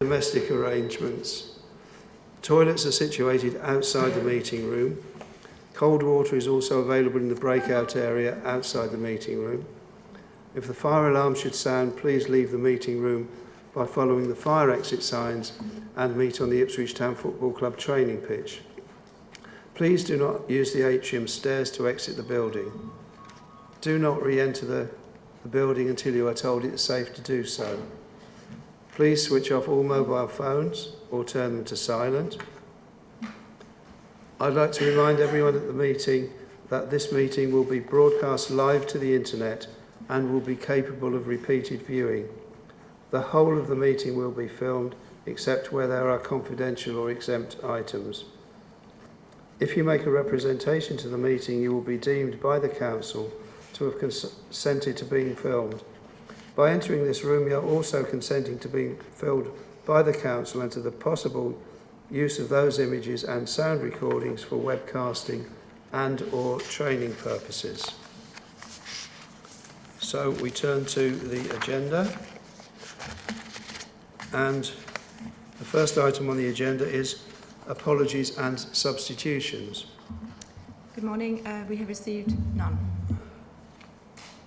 Domestic arrangements. Toilets are situated outside the meeting room. Cold water is also available in the breakout area outside the meeting room. If the fire alarm should sound, please leave the meeting room by following the fire exit signs and meet on the Ipswich Town Football Club training pitch. Please do not use the atrium stairs to exit the building. Do not re-enter the building until you are told it is safe to do so. Please switch off all mobile phones or turn them to silent. I'd like to remind everyone at the meeting that this meeting will be broadcast live to the internet and will be capable of repeated viewing. The whole of the meeting will be filmed, except where there are confidential or exempt items. If you make a representation to the meeting, you will be deemed by the Council to have consented to being filmed. By entering this room, you are also consenting to being filmed by the Council and to the possible use of those images and sound recordings for webcasting and or training purposes. So we turn to the agenda, and the first item on the agenda is apologies and substitutions. Good morning. We have received none.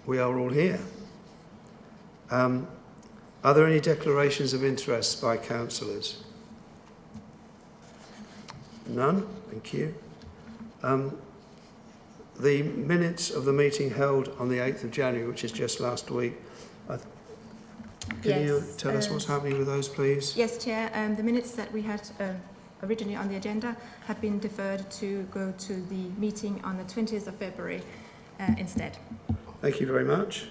We are all here. Are there any declarations of interest by councillors? None? Thank you. The minutes of the meeting held on the 8th of January, which is just last week. Can you tell us what's happening with those, please? Yes, Chair. The minutes that we had originally on the agenda have been deferred to go to the meeting on the 20th of February instead. Thank you very much.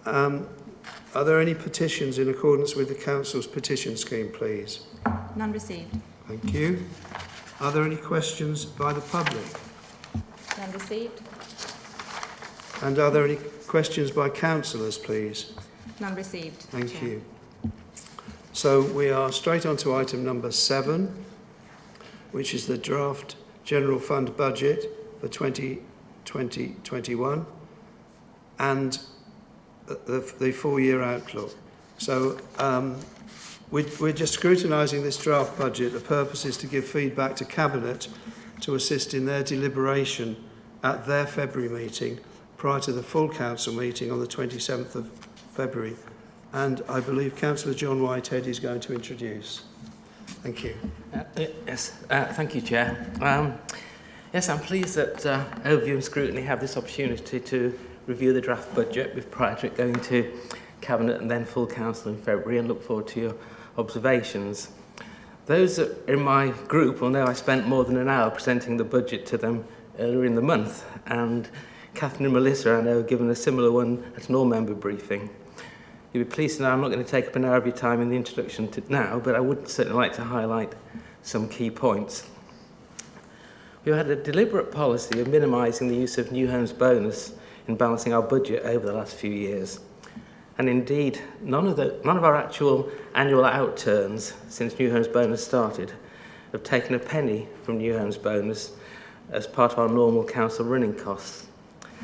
Are there any petitions in accordance with the Council's petition scheme, please? None received. Thank you. Are there any questions by the public? None received. And are there any questions by councillors, please? None received. Thank Chair. you. So we are straight on to item number 7, which is the draft General Fund budget for 2020-21 and the 4-year outlook. So we're just scrutinising this draft budget. The purpose is to give feedback to Cabinet to assist in their deliberation at their February meeting prior to the full Council meeting on the 27th of February. And I believe Councillor John Whitehead is going to introduce. Thank you. Yes, thank you, Chair. Yes, I'm pleased that Overview and Scrutiny have this opportunity to review the draft budget with prior to it going to Cabinet and then full Council in February, and look forward to your observations. Those that are in my group will know I spent more than an hour presenting the budget to them earlier in the month, and Catherine and Melissa, I know, have given a similar one at an all-member briefing. You'll be pleased to know I'm not going to take up an hour of your time in the introduction to now, but I would certainly like to highlight some key points. We've had a deliberate policy of minimising the use of New Homes bonus in balancing our budget over the last few years. And indeed, none of our actual annual outturns since New Homes bonus started have taken a penny from New Homes bonus as part of our normal council running costs.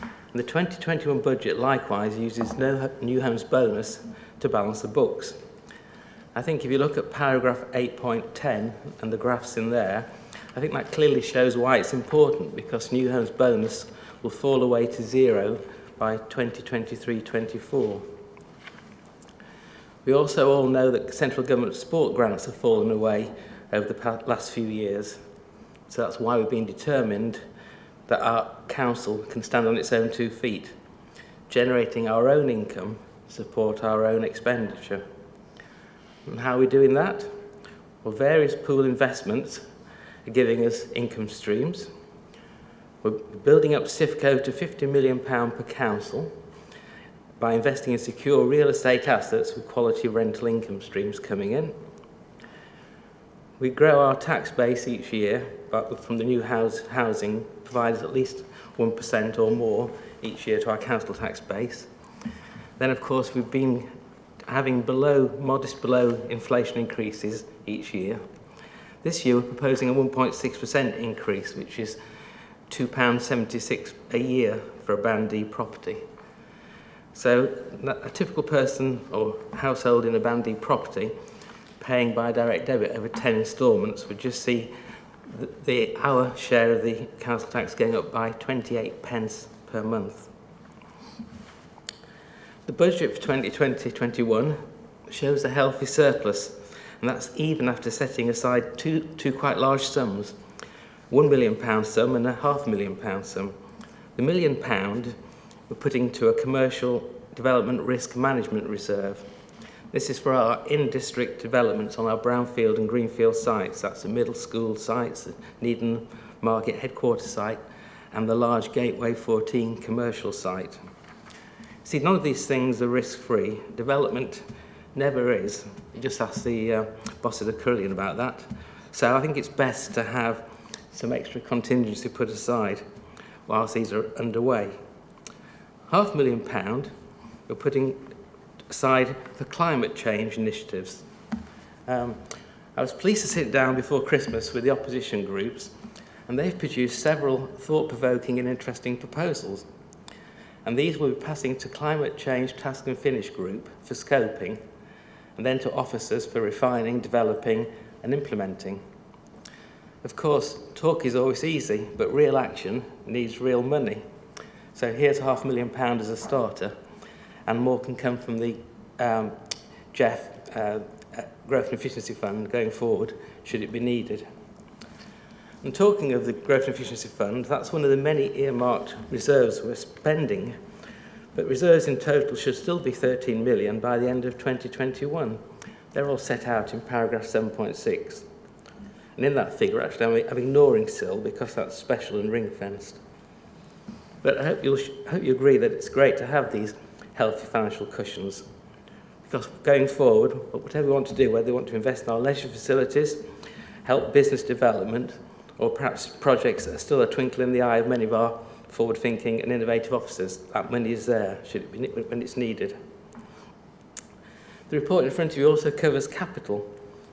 And the 2021 budget likewise uses no New Homes bonus to balance the books. I think if you look at paragraph 8.10 and the graphs in there, I think that clearly shows why it's important, because New Homes bonus will fall away to zero by 2023-24. We also all know that central government support grants have fallen away over the last few years. So that's why we've been determined that our council can stand on its own 2 feet, generating our own income to support our own expenditure. And how are we doing that? Well, various pool investments are giving us income streams. We're building up SIFCO to £50 million per council by investing in secure real estate assets with quality rental income streams coming in. We grow our tax base each year, but from the new housing provides at least 1% or more each year to our council tax base. Then, of course, we've been having modest below inflation increases each year. This year, we're proposing a 1.6% increase, which is £2.76 a year for a Band D property. So a typical person or household in a Band D property paying by direct debit over 10 instalments would just see our share of the council tax going up by 28 pence per month. The budget for 2020-21 shows a healthy surplus, and that's even after setting aside two quite large sums, £1 million sum and a £500,000 sum. The £1 million we're putting to a commercial development risk management reserve. This is for our in-district developments on our brownfield and greenfield sites. That's the middle school sites, the Needham Market headquarters site, and the large Gateway 14 commercial site. See, none of these things are risk-free. Development never is. You just ask the boss of the Carillion about that. So I think it's best to have some extra contingency put aside whilst these are underway. £500,000 we're putting aside for climate change initiatives. I was pleased to sit down before Christmas with the opposition groups, and they've produced several thought-provoking and interesting proposals. And these will be passing to Climate Change Task and Finish Group for scoping, and then to officers for refining, developing and implementing. Of course, talk is always easy, but real action needs real money. So here's £500,000 as a starter, and more can come from the Jeff Growth and Efficiency Fund going forward, should it be needed. And talking of the Growth and Efficiency Fund, that's one of the many earmarked reserves we're spending, but reserves in total should still be 13 million by the end of 2021. They're all set out in paragraph 7.6. And in that figure, actually, I'm ignoring SIL because that's special and ring-fenced. But I hope you agree that it's great to have these healthy financial cushions, because going forward, whatever we want to do, whether we want to invest in our leisure facilities, help business development, or perhaps projects that are still a twinkle in the eye of many of our forward-thinking and innovative officers, that money is there should it be, when it's needed. The report in front of you also covers capital.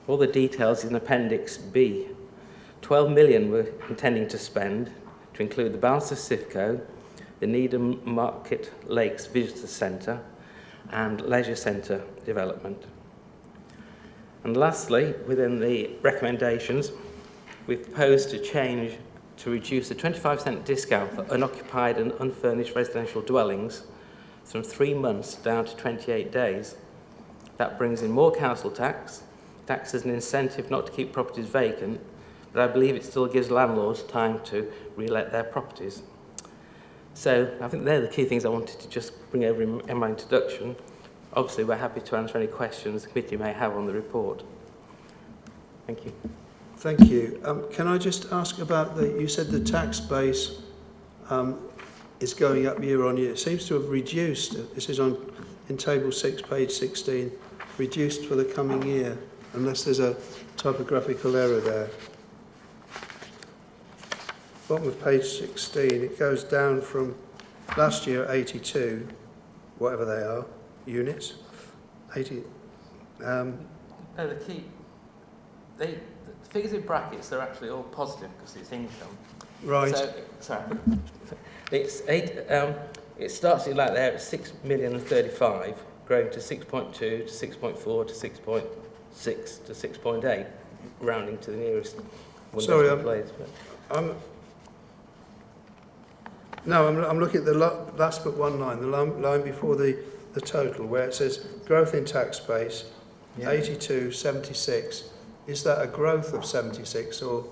All the details in Appendix B. 12 million we're intending to spend to include the balance of Sifco, the Needham Market Lakes Visitor Centre and Leisure Centre development. And lastly, within the recommendations, we've proposed to change to reduce the 25% discount for unoccupied and unfurnished residential dwellings from 3 months down to 28 days. That brings in more council tax, tax as an incentive not to keep properties vacant, but I believe it still gives landlords time to re-let their properties. So I think they're the key things I wanted to just bring over in my introduction. Obviously, we're happy to answer any questions the committee may have on the report. Thank you. Thank you. Can I just ask about you said the tax base is going up year on year. It seems to have reduced. This is in table 6, page 16, reduced for the coming year, unless there's a typographical error there. Bottom of page 16, it goes down from last year 82, whatever they are, units, 80. No, the figures in brackets are actually all positive because it's income. Right. So, sorry, it starts like there at 6,035,000, growing to 6.2 to 6.4 to 6.6 to 6.8, rounding to the nearest one. Sorry, place. I'm looking at the last but one line, the line before the total, where it says growth in tax base, 82, 76. Is that a growth of 76, or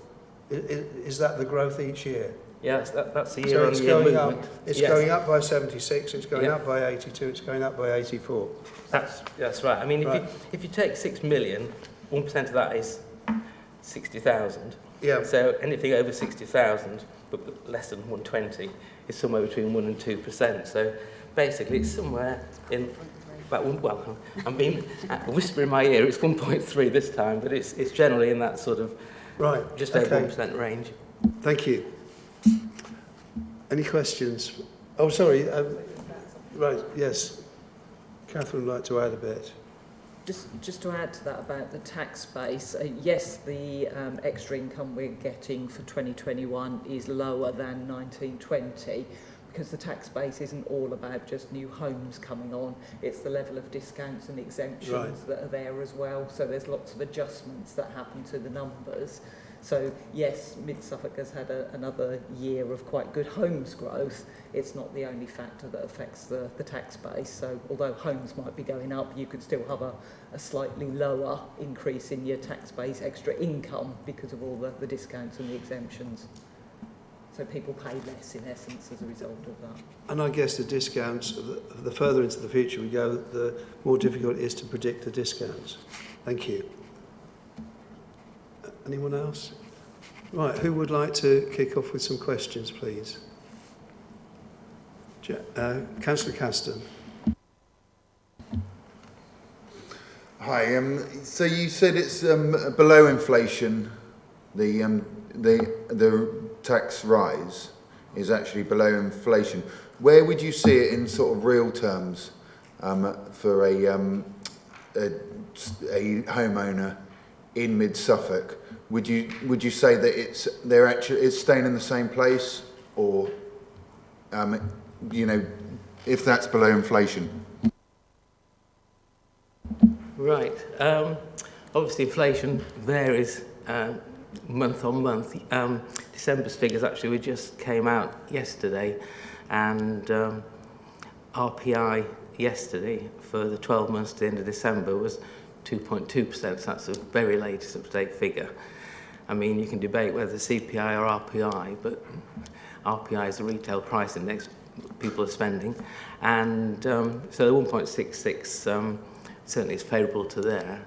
is that the growth each year? Yes, that's the So it's year-on-year going movement. up. It's going up by 76. It's going up by 82. It's going up by 84. That's right. I mean, if you take 6 million, 1% of that is 60,000. Yeah. So anything over 60,000, but less than 120, is somewhere between 1 and 2%. So basically, it's somewhere in. Well, I'm being whisper in my ear. It's 1.3 this time, but it's generally in that sort of just over 1% range. Thank you. Any questions? Oh, sorry. Right. Yes. Catherine would like to add a bit. Just to add to that about the tax base, yes, the extra income we're getting for 2021 is lower than 1920, because the tax base isn't all about just new homes coming on, it's the level of discounts and exemptions that are there as well. So there's lots of adjustments that happen to the numbers. So yes, Mid-Suffolk has had another year of quite good homes growth. It's not the only factor that affects the tax base. So although homes might be going up, you could still have a slightly lower increase in your tax base extra income because of all the discounts and the exemptions. So people pay less in essence as a result of that. And I guess the discounts, the further into the future we go, the more difficult it is to predict the discounts. Thank you. Anyone else? Right, who would like to kick off with some questions, please? Councillor Caston. Hi. So you said it's below inflation. The tax rise is actually below inflation. Where would you see it in sort of real terms for a homeowner in Mid-Suffolk? Would you say that it's staying in the same place, or if that's below inflation? Right. Obviously, inflation varies month on month. December's figures actually just came out yesterday, and RPI yesterday for the 12 months to the end of December was 2.2%. So that's the very latest up-to-date figure. I mean, you can debate whether CPI or RPI, but RPI is the retail price index people are spending, and so the 1.66 certainly is favourable to there.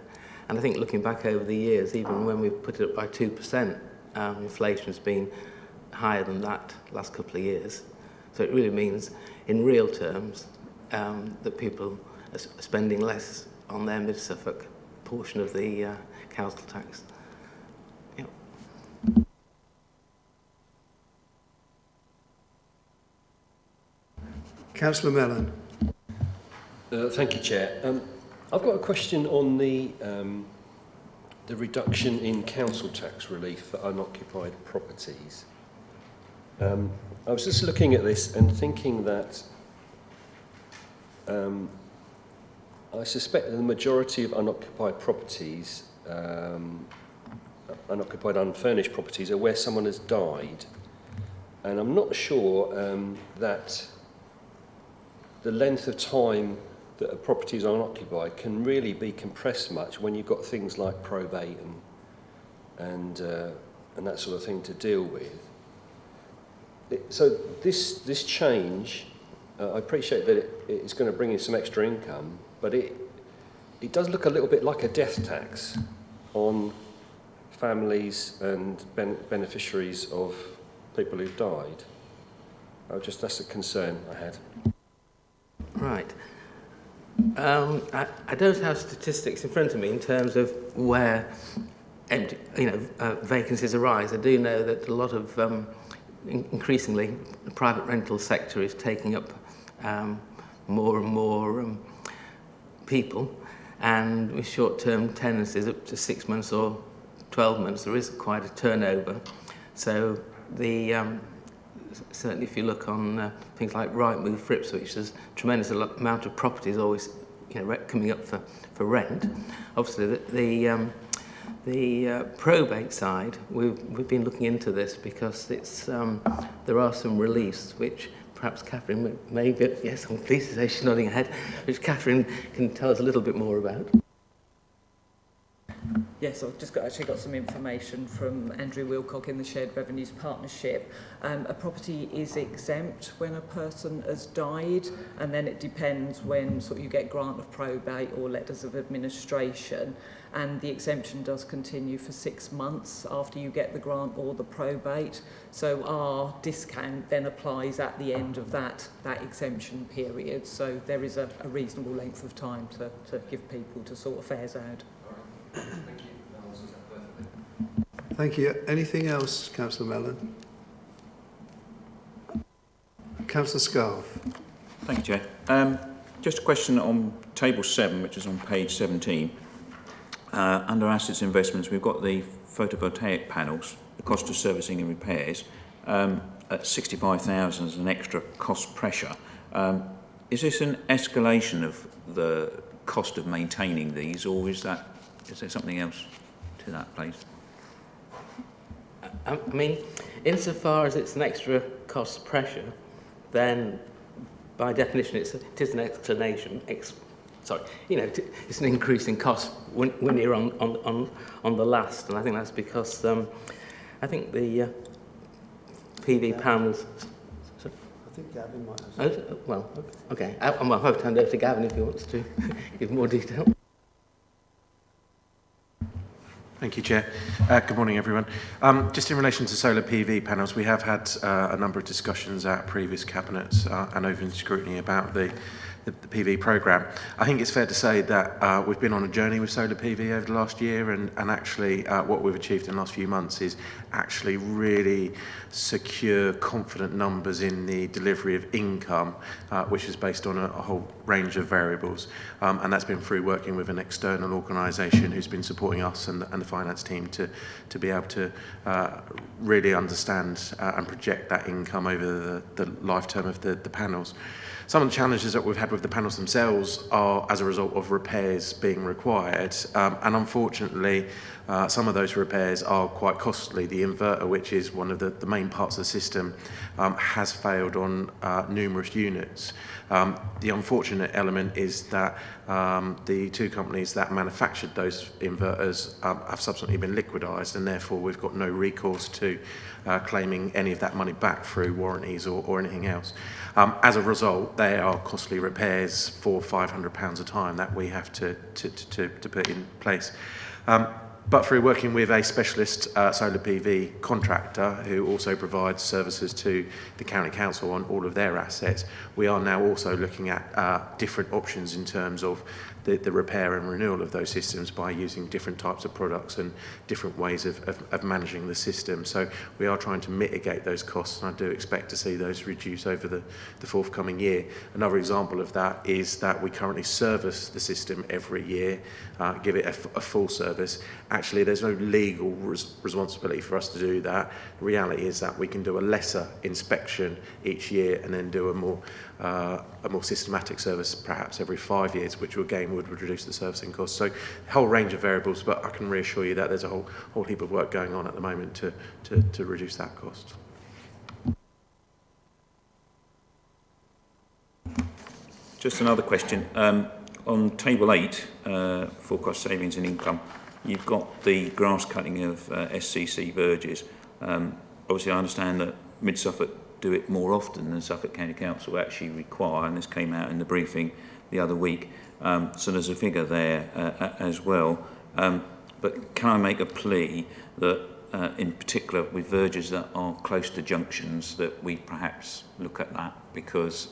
And I think looking back over the years, even when we put it up by 2%, inflation has been higher than that last couple of years. So it really means, in real terms, that people are spending less on their Mid-Suffolk portion of the council tax. Yep. Councillor Mellon. Thank you, Chair. I've got a question on the reduction in council tax relief for unoccupied properties. I was just looking at this and thinking that I suspect that the majority of unoccupied properties, unoccupied unfurnished properties, are where someone has died. And I'm not sure that the length of time that a property is unoccupied can really be compressed much when you've got things like probate and that sort of thing to deal with. So this change, I appreciate that it's going to bring in some extra income, but it does look a little bit like a death tax on families and beneficiaries of people who've died. That's a concern I had. Right. I don't have statistics in front of me in terms of where vacancies arise. I do know that a lot of increasingly the private rental sector is taking up more and more people, and with short-term tenancies up to 6 months or 12 months, there is quite a turnover. So certainly if you look on things like Rightmove for Ipswich, there's a tremendous amount of properties always coming up for rent. Obviously the probate side, we've been looking into this because it's there are some reliefs which perhaps Catherine may get, yes, I'm pleased to say she's nodding her head, which Catherine can tell us a little bit more about. Yes, I've just actually got some information from Andrew Wilcock in the Shared Revenues Partnership. A property is exempt when a person has died, and then it depends when you get grant of probate or letters of administration, and the exemption does continue for 6 months after you get the grant or the probate. So our discount then applies at the end of that exemption period. So there is a reasonable length of time to give people to sort affairs out. Thank you. That answers that perfectly. Thank you. Anything else, Councillor Mellon? Councillor Scarf. Thank you, Chair. Just a question on table 7, which is on page 17. Under assets and investments, we've got the photovoltaic panels, the cost of servicing and repairs. at 65,000 as an extra cost pressure. Is this an escalation of the cost of maintaining these, or is there something else to that, please? I mean, insofar as it's an extra cost pressure, then by definition it is an explanation. It's an increase in cost when you're on the last, and I think that's because I think the PV panels. I think Gavin might have something. Oh, well, okay. I'm going to hand over to Gavin if he wants to give more detail. Thank you, Chair. Good morning, everyone. Just in relation to solar PV panels, we have had a number of discussions at previous cabinets and over in scrutiny about the PV programme. I think it's fair to say that we've been on a journey with solar PV over the last year, and actually what we've achieved in the last few months is actually really secure, confident numbers in the delivery of income, which is based on a whole range of variables. And that's been through working with an external organisation who's been supporting us and the finance team to be able to really understand and project that income over the lifetime of the panels. Some of the challenges that we've had with the panels themselves are as a result of repairs being required, and unfortunately some of those repairs are quite costly. The inverter, which is one of the main parts of the system, has failed on numerous units. The unfortunate element is that the two companies that manufactured those inverters have subsequently been liquidised, and therefore we've got no recourse to claiming any of that money back through warranties or anything else. As a result, they are costly repairs for £500 a time that we have to put in place. But through working with a specialist solar PV contractor who also provides services to the county council on all of their assets, we are now also looking at different options in terms of the repair and renewal of those systems by using different types of products and different ways of managing the system. So we are trying to mitigate those costs, and I do expect to see those reduce over the forthcoming year. Another example of that is that we currently service the system every year, give it a full service. Actually, there's no legal responsibility for us to do that. The reality is that we can do a lesser inspection each year and then do a more systematic service perhaps every 5 years, which again would reduce the servicing costs. So a whole range of variables, but I can reassure you that there's a whole heap of work going on at the moment to reduce that cost. Just another question. On table 8, forecast savings and income, you've got the grass cutting of SCC verges. Obviously, I understand that Mid-Suffolk do it more often than Suffolk County Council actually require, and this came out in the briefing the other week. So there's a figure there as well. But can I make a plea that, in particular, with verges that are close to junctions, that we perhaps look at that, because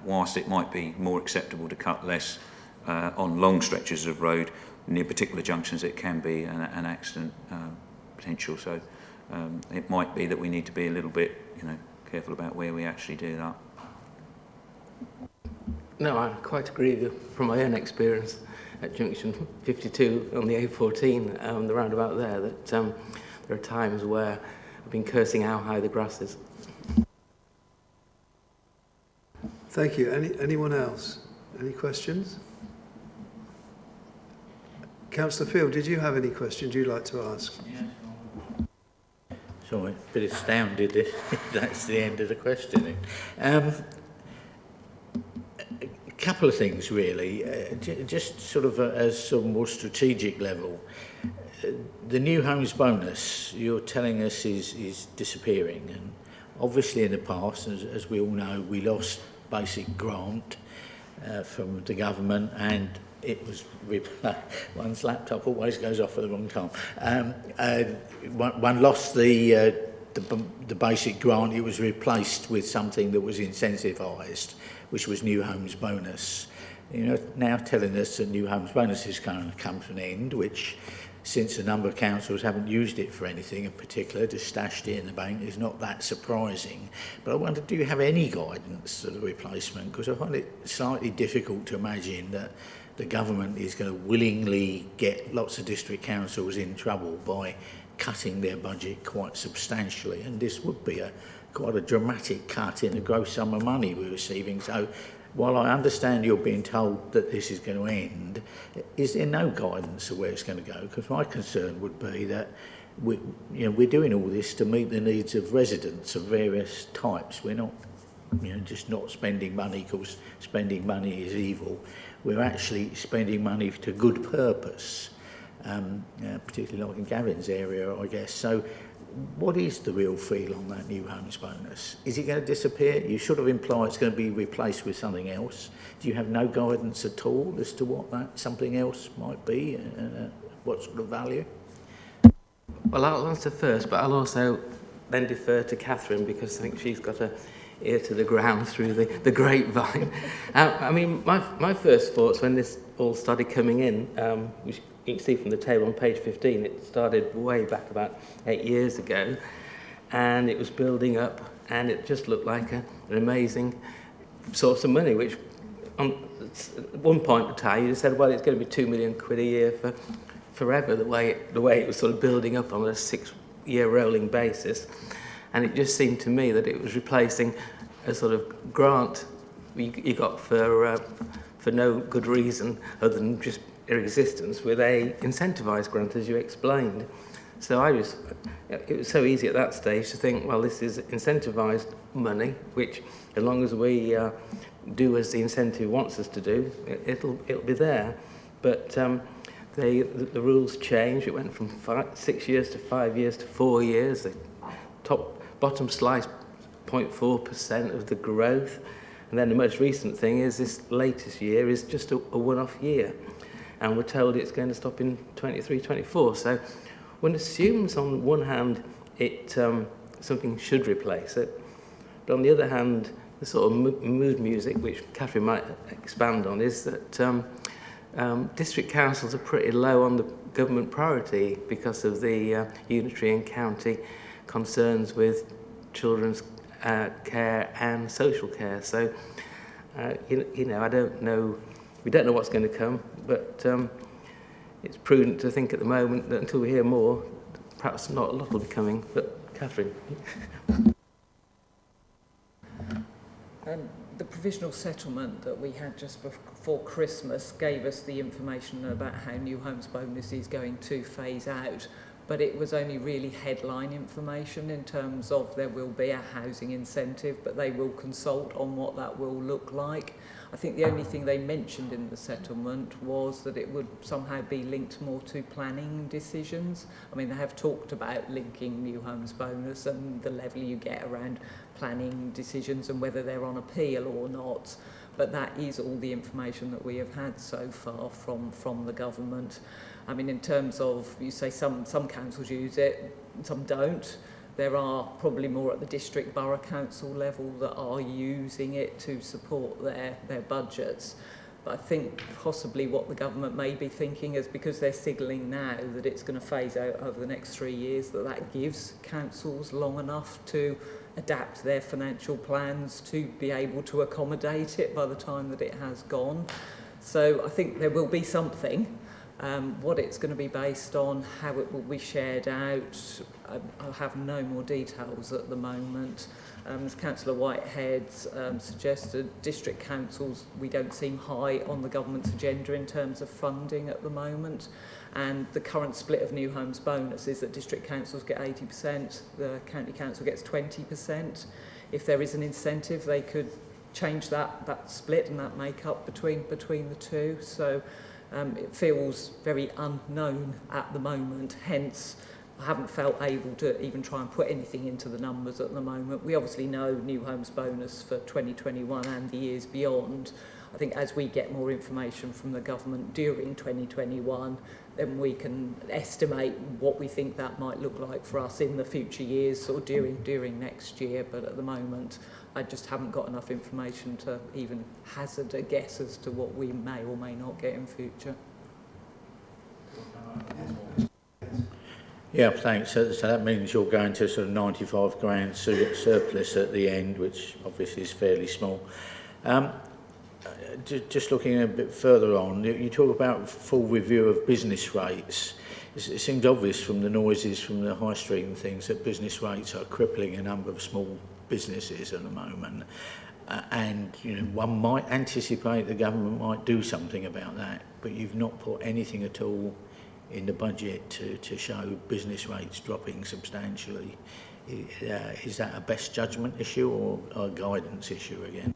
whilst it might be more acceptable to cut less on long stretches of road, near particular junctions it can be an accident potential. So it might be that we need to be a little bit, careful about where we actually do that. No, I quite agree with you from my own experience at junction 52 on the A14, the roundabout there, that there are times where I've been cursing how high the grass is. Thank you. Anyone else? Any questions? Councillor Field, did you have any questions you'd like to ask? Sorry, a bit astounded if that's the end of the questioning. A couple of things really, just sort of as a more strategic level. The new homes bonus you're telling us is disappearing, and obviously in the past, as we all know, we lost basic grant from the government, and it was one's laptop always goes off at the wrong time. One lost the basic grant. It was replaced with something that was incentivised, which was new homes bonus. Now telling us that new homes bonus is going to come to an end, which, since a number of councils haven't used it for anything in particular, just stashed it in the bank, is not that surprising. But I wonder, do you have any guidance for the replacement? Because I find it slightly difficult to imagine that the government is going to willingly get lots of district councils in trouble by cutting their budget quite substantially, and this would be a quite a dramatic cut in the gross sum of money we're receiving. So while I understand you're being told that this is going to end, is there no guidance of where it's going to go? Because my concern would be that we're doing all this to meet the needs of residents of various types. We're not, just not spending money because spending money is evil. We're actually spending money to good purpose, particularly like in Gavin's area, I guess. So what is the real feel on that new homes bonus? Is it going to disappear? You sort of imply it's going to be replaced with something else. Do you have no guidance at all as to what that something else might be, what sort of value? Well, I'll answer first, but I'll also then defer to Catherine because I think she's got her ear to the ground through the grapevine. I mean, my first thoughts when this all started coming in, which you can see from the table on page 15, it started way back about 8 years ago, and it was building up, and it just looked like an amazing source of money, which at one point in time you said, well, it's going to be £2 million a year for forever, the way it was sort of building up on a 6-year rolling basis. And it just seemed to me that it was replacing a sort of grant you got for no good reason other than just existence with a incentivised grant, as you explained. So it was so easy at that stage to think, well, this is incentivised money, which as long as we do as the incentive wants us to do, it'll be there. But the rules changed. It went from 6 years to 5 years to 4 years. The bottom slice, 0.4% of the growth. And then the most recent thing is this latest year is just a one-off year. And we're told it's going to stop in 23-24. So one assumes on one hand something should replace it. But on the other hand, the sort of mood music, which Catherine might expand on, is that district councils are pretty low on the government priority because of the unitary and county concerns with children's care and social care. So, I don't know, we don't know what's going to come, but it's prudent to think at the moment that until we hear more, perhaps not a lot will be coming. But Catherine. The provisional settlement that we had just before Christmas gave us the information about how new homes bonus is going to phase out, but it was only really headline information in terms of there will be a housing incentive, but they will consult on what that will look like. I think the only thing they mentioned in the settlement was that it would somehow be linked more to planning decisions. I mean, they have talked about linking new homes bonus and the level you get around planning decisions and whether they're on appeal or not. But that is all the information that we have had so far from the government. I mean, in terms of, you say some councils use it, some don't. There are probably more at the district borough council level that are using it to support their budgets. But I think possibly what the government may be thinking is because they're signalling now that it's going to phase out over the next 3 years, that gives councils long enough to adapt their financial plans to be able to accommodate it by the time that it has gone. So I think there will be something. What it's going to be based on, how it will be shared out, I have no more details at the moment. As Councillor Whitehead suggested, district councils, we don't seem high on the government's agenda in terms of funding at the moment. And the current split of new homes bonus is that district councils get 80%, the county council gets 20%. If there is an incentive, they could change that split and that make-up between the two. So it feels very unknown at the moment, hence I haven't felt able to even try and put anything into the numbers at the moment. We obviously know new homes bonus for 2021 and the years beyond. I think as we get more information from the government during 2021, then we can estimate what we think that might look like for us in the future years or during next year. But at the moment, I just haven't got enough information to even hazard a guess as to what we may or may not get in future. Yeah, thanks. So that means you're going to sort of 95 grand surplus at the end, which obviously is fairly small. Just looking a bit further on, you talk about full review of business rates. It seems obvious from the noises from the high street and things that business rates are crippling a number of small businesses at the moment. And one might anticipate the government might do something about that, but you've not put anything at all in the budget to show business rates dropping substantially. Is that a best judgment issue or a guidance issue again?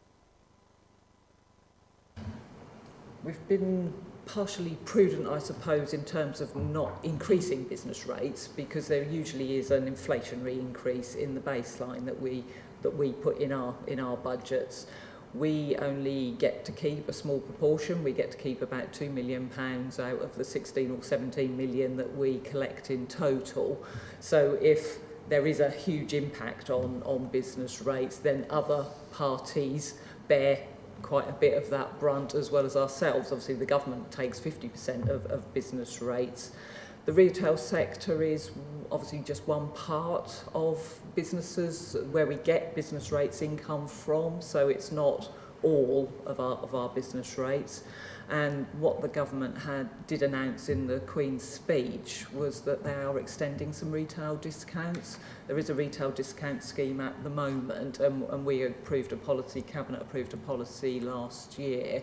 We've been partially prudent, I suppose, in terms of not increasing business rates, because there usually is an inflationary increase in the baseline that we put in our budgets. We only get to keep a small proportion. We get to keep about £2 million out of the 16 or 17 million that we collect in total. So if there is a huge impact on business rates, then other parties bear quite a bit of that brunt as well as ourselves. Obviously the government takes 50% of business rates. The retail sector is obviously just one part of businesses where we get business rates income from, so it's not all of our business rates. And what the government did announce in the Queen's speech was that they are extending some retail discounts. There is a retail discount scheme at the moment, and we approved a policy, Cabinet approved a policy last year,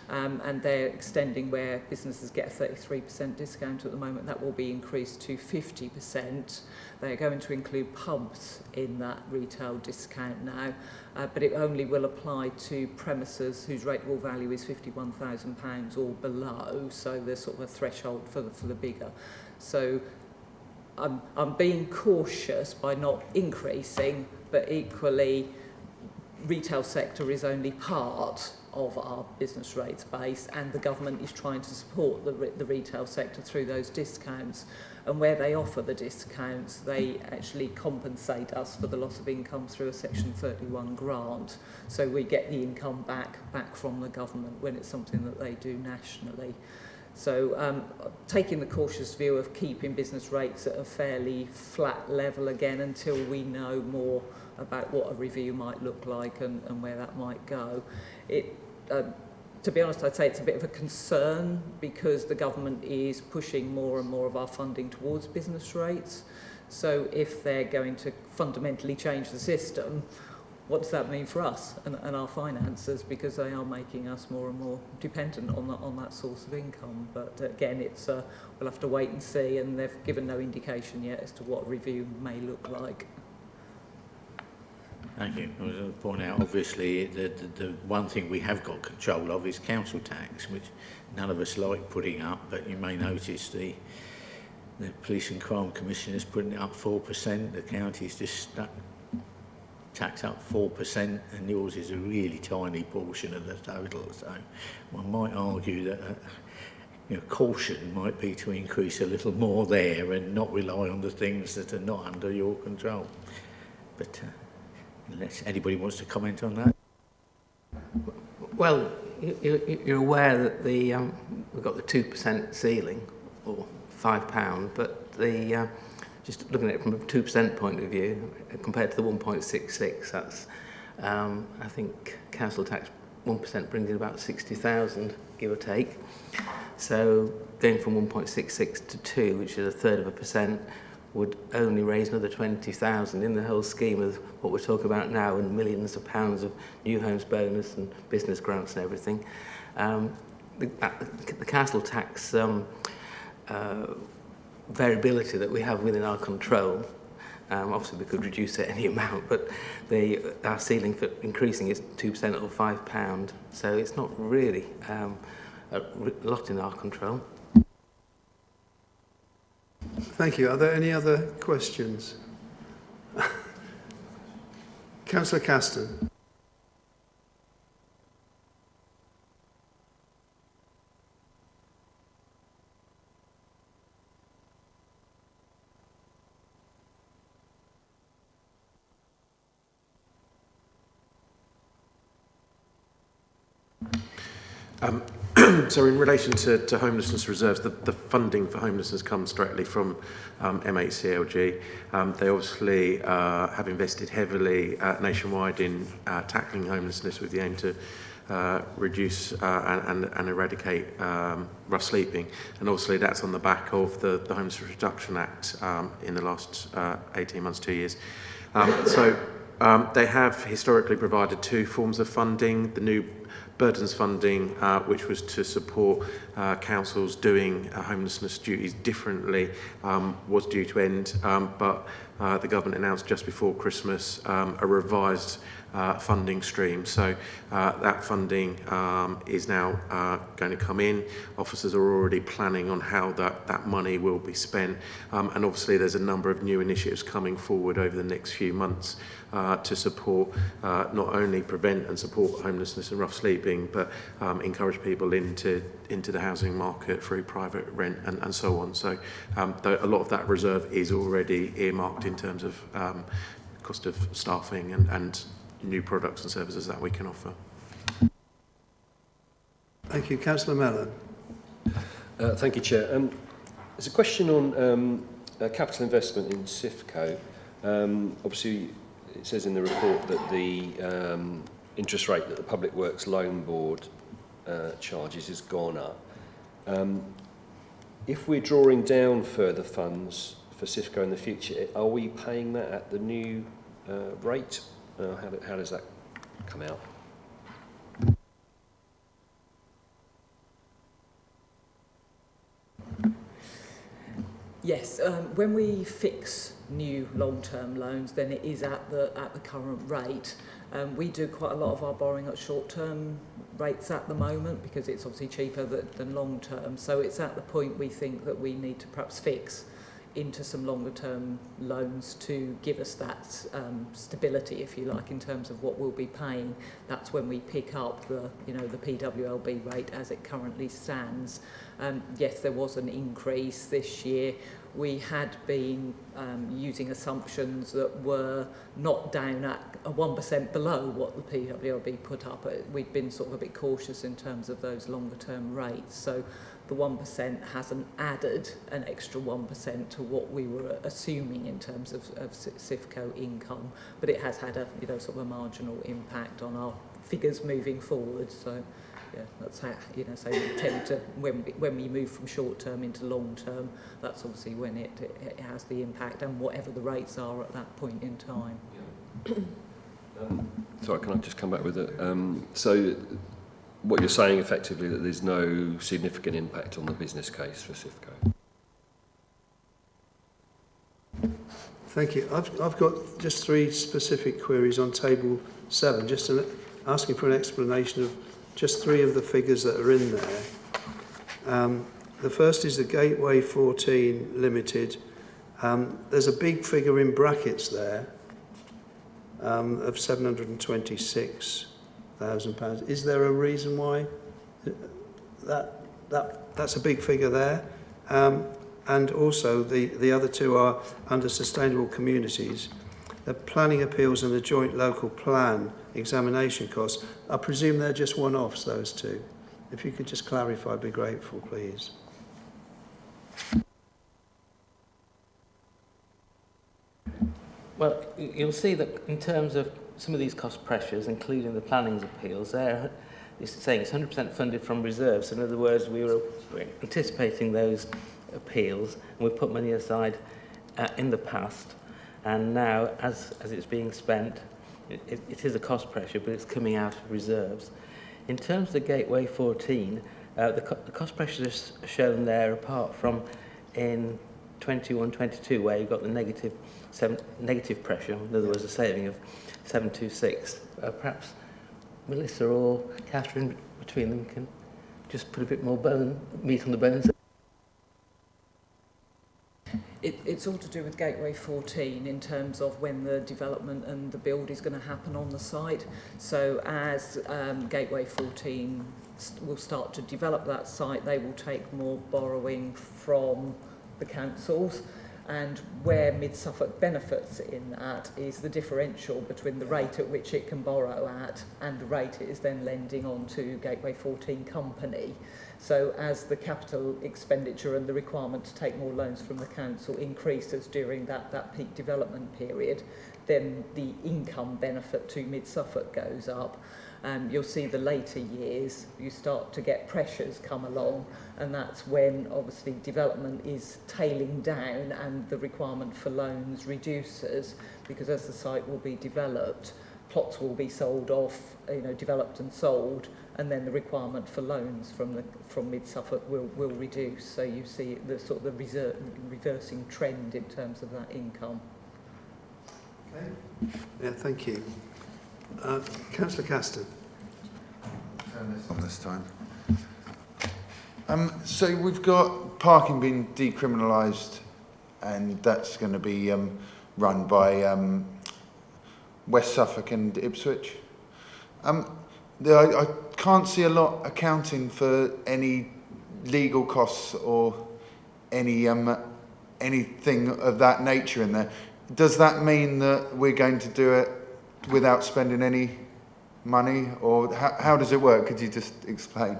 and they're extending where businesses get a 33% discount at the moment. That will be increased to 50%. They're going to include pubs in that retail discount now, but it only will apply to premises whose rateable value is £51,000 or below, so there's sort of a threshold for the bigger. So I'm being cautious by not increasing, but equally retail sector is only part of our business rates base, and the government is trying to support the retail sector through those discounts. And where they offer the discounts, they actually compensate us for the loss of income through a Section 31 grant. So we get the income back from the government when it's something that they do nationally. So taking the cautious view of keeping business rates at a fairly flat level again until we know more about what a review might look like and where that might go. To be honest, I'd say it's a bit of a concern because the government is pushing more and more of our funding towards business rates. So if they're going to fundamentally change the system, what does that mean for us and our finances? Because they are making us more and more dependent on that source of income. But again, we'll have to wait and see, and they've given no indication yet as to what a review may look like. Thank you. I was going to point out, obviously, the one thing we have got control of is council tax, which none of us like putting up, but you may notice the Police and Crime Commission is putting it up 4%, the county's just stuck tax up 4%, and yours is a really tiny portion of the total. So one might argue that caution might be to increase a little more there and not rely on the things that are not under your control. But unless anybody wants to comment on that. Well, you're aware that we've got the 2% ceiling, or £5, but just looking at it from a 2% point of view, compared to the 1.66, that's, I think, council tax 1% brings in about 60,000, give or take. So going from 1.66 to 2, which is 1/3%, would only raise another 20,000 in the whole scheme of what we're talking about now, and millions of pounds of new homes bonus and business grants and everything. The council tax variability that we have within our control, obviously we could reduce it any amount, but our ceiling for increasing is 2% or £5, so it's not really a lot in our control. Thank you. Are there any other questions? Councillor Caston. So in relation to homelessness reserves, the funding for homelessness comes directly from MHCLG. They obviously have invested heavily nationwide in tackling homelessness with the aim to reduce and eradicate rough sleeping. And obviously that's on the back of the Homelessness Reduction Act in the last 18 months, 2 years. So They have historically provided two forms of funding. The new burdens funding, which was to support councils doing homelessness duties differently, was due to end, but the government announced just before Christmas a revised funding stream. So that funding is now going to come in. Officers are already planning on how that money will be spent. And obviously there's a number of new initiatives coming forward over the next few months to support, not only prevent and support homelessness and rough sleeping, but encourage people into the housing market through private rent and so on. So a lot of that reserve is already earmarked in terms of cost of staffing and new products and services that we can offer. Thank you. Councillor Mellon. Thank you, Chair. There's a question on capital investment in Suffolk. Obviously, it says in the report that the interest rate that the Public Works Loan Board charges has gone up. If we're drawing down further funds for Suffolk in the future, are we paying that at the new rate? How does that come out? Yes, when we fix new long-term loans, then it is at the current rate. We do quite a lot of our borrowing at short-term rates at the moment because it's obviously cheaper than long-term. So it's at the point we think that we need to perhaps fix into some longer-term loans to give us that stability, if you like, in terms of what we'll be paying. That's when we pick up the PWLB rate as it currently stands. Yes, there was an increase this year. We had been using assumptions that were not down at 1% below what the PWLB put up. We'd been sort of a bit cautious in terms of those longer-term rates. So the 1% hasn't added an extra 1% to what we were assuming in terms of CIFCO income, but it has had a sort of a marginal impact on our figures moving forward. So yeah, that's how so we tend to when we move from short term into long term, that's obviously when it has the impact, and whatever the rates are at that point in time. Sorry, can I just come back with it? So what you're saying effectively that there's no significant impact on the business case for CIFCO? Thank you. I've got just three specific queries on table 7, just asking for an explanation of just three of the figures that are in there. The first is the Gateway 14 Limited. There's a big figure in brackets there of £726,000. Is there a reason why that's a big figure there? And also the other two are under sustainable communities. The planning appeals and the joint local plan examination costs, I presume they're just one-offs, those two. If you could just clarify, I'd be grateful, please. Well, you'll see that in terms of some of these cost pressures, including the planning appeals, it's saying it's 100% funded from reserves. In other words, we were anticipating those appeals, and we put money aside in the past, and now, as it's being spent, it is a cost pressure, but it's coming out of reserves. In terms of the Gateway 14, the cost pressures are shown there, apart from in 21-22, where you've got the negative pressure, in other words, a saving of 726. Perhaps Melissa or Catherine, between them, can just put a bit more meat on the bones. It's all to do with Gateway 14 in terms of when the development and the build is going to happen on the site. So as Gateway 14 will start to develop that site, they will take more borrowing from the councils. And where Mid-Suffolk benefits in that is the differential between the rate at which it can borrow at and the rate it is then lending on to Gateway 14 company. So as the capital expenditure and the requirement to take more loans from the council increases during that peak development period, then the income benefit to Mid-Suffolk goes up. You'll see the later years, you start to get pressures come along, and that's when obviously development is tailing down and the requirement for loans reduces, because as the site will be developed, plots will be sold off, developed and sold, and then the requirement for loans from Mid Suffolk will reduce. So you see the sort of the reversing trend in terms of that income. Okay. Yeah, thank you. Councillor Caston. Turn this on this time. So we've got parking being decriminalised, and that's going to be run by West Suffolk and Ipswich. I can't see a lot accounting for any legal costs or any anything of that nature in there. Does that mean that we're going to do it without spending any money, or how does it work? Could you just explain?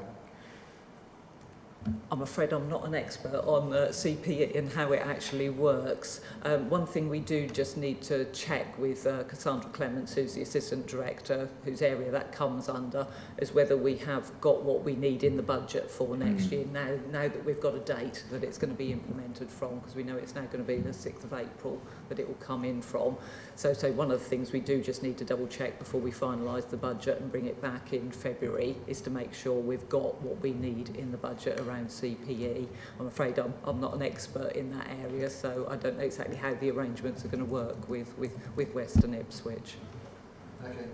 I'm afraid I'm not an expert on CPE and how it actually works. One thing we do just need to check with Cassandra Clements, who's the Assistant Director, whose area that comes under, is whether we have got what we need in the budget for next year, now that we've got a date that it's going to be implemented from, because we know it's now going to be the 6th of April that it will come in from. So one of the things we do just need to double check before we finalise the budget and bring it back in February is to make sure we've got what we need in the budget around CPE. I'm afraid I'm not an expert in that area, so I don't know exactly how the arrangements are going to work with Western Ipswich. Okay.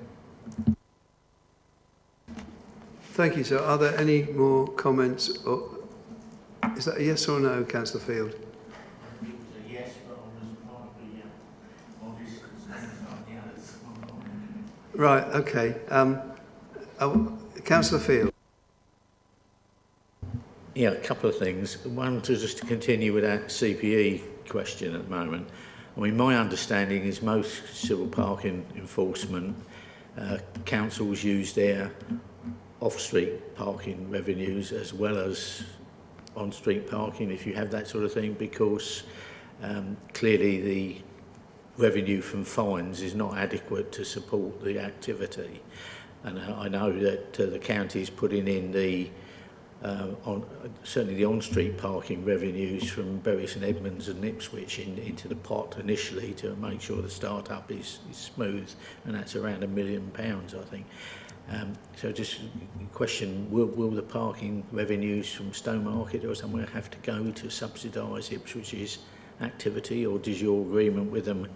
Thank you, sir. Are there any more comments? Or is that a yes or no, Councillor Field? Yes, but on the others. Right, okay. Councillor Field. Yeah, a couple of things. One, just to continue with that CPE question at the moment. I mean, my understanding is most civil parking enforcement councils use their off-street parking revenues as well as on-street parking, if you have that sort of thing, because clearly the revenue from fines is not adequate to support the activity. And I know that the county is putting in the certainly the on-street parking revenues from Bury St Edmunds and Ipswich into the pot initially to make sure the start-up is smooth, and that's around £1 million, I think. So just a question, will the parking revenues from Stowmarket or somewhere have to go to subsidise Ipswich's activity, or does your agreement with them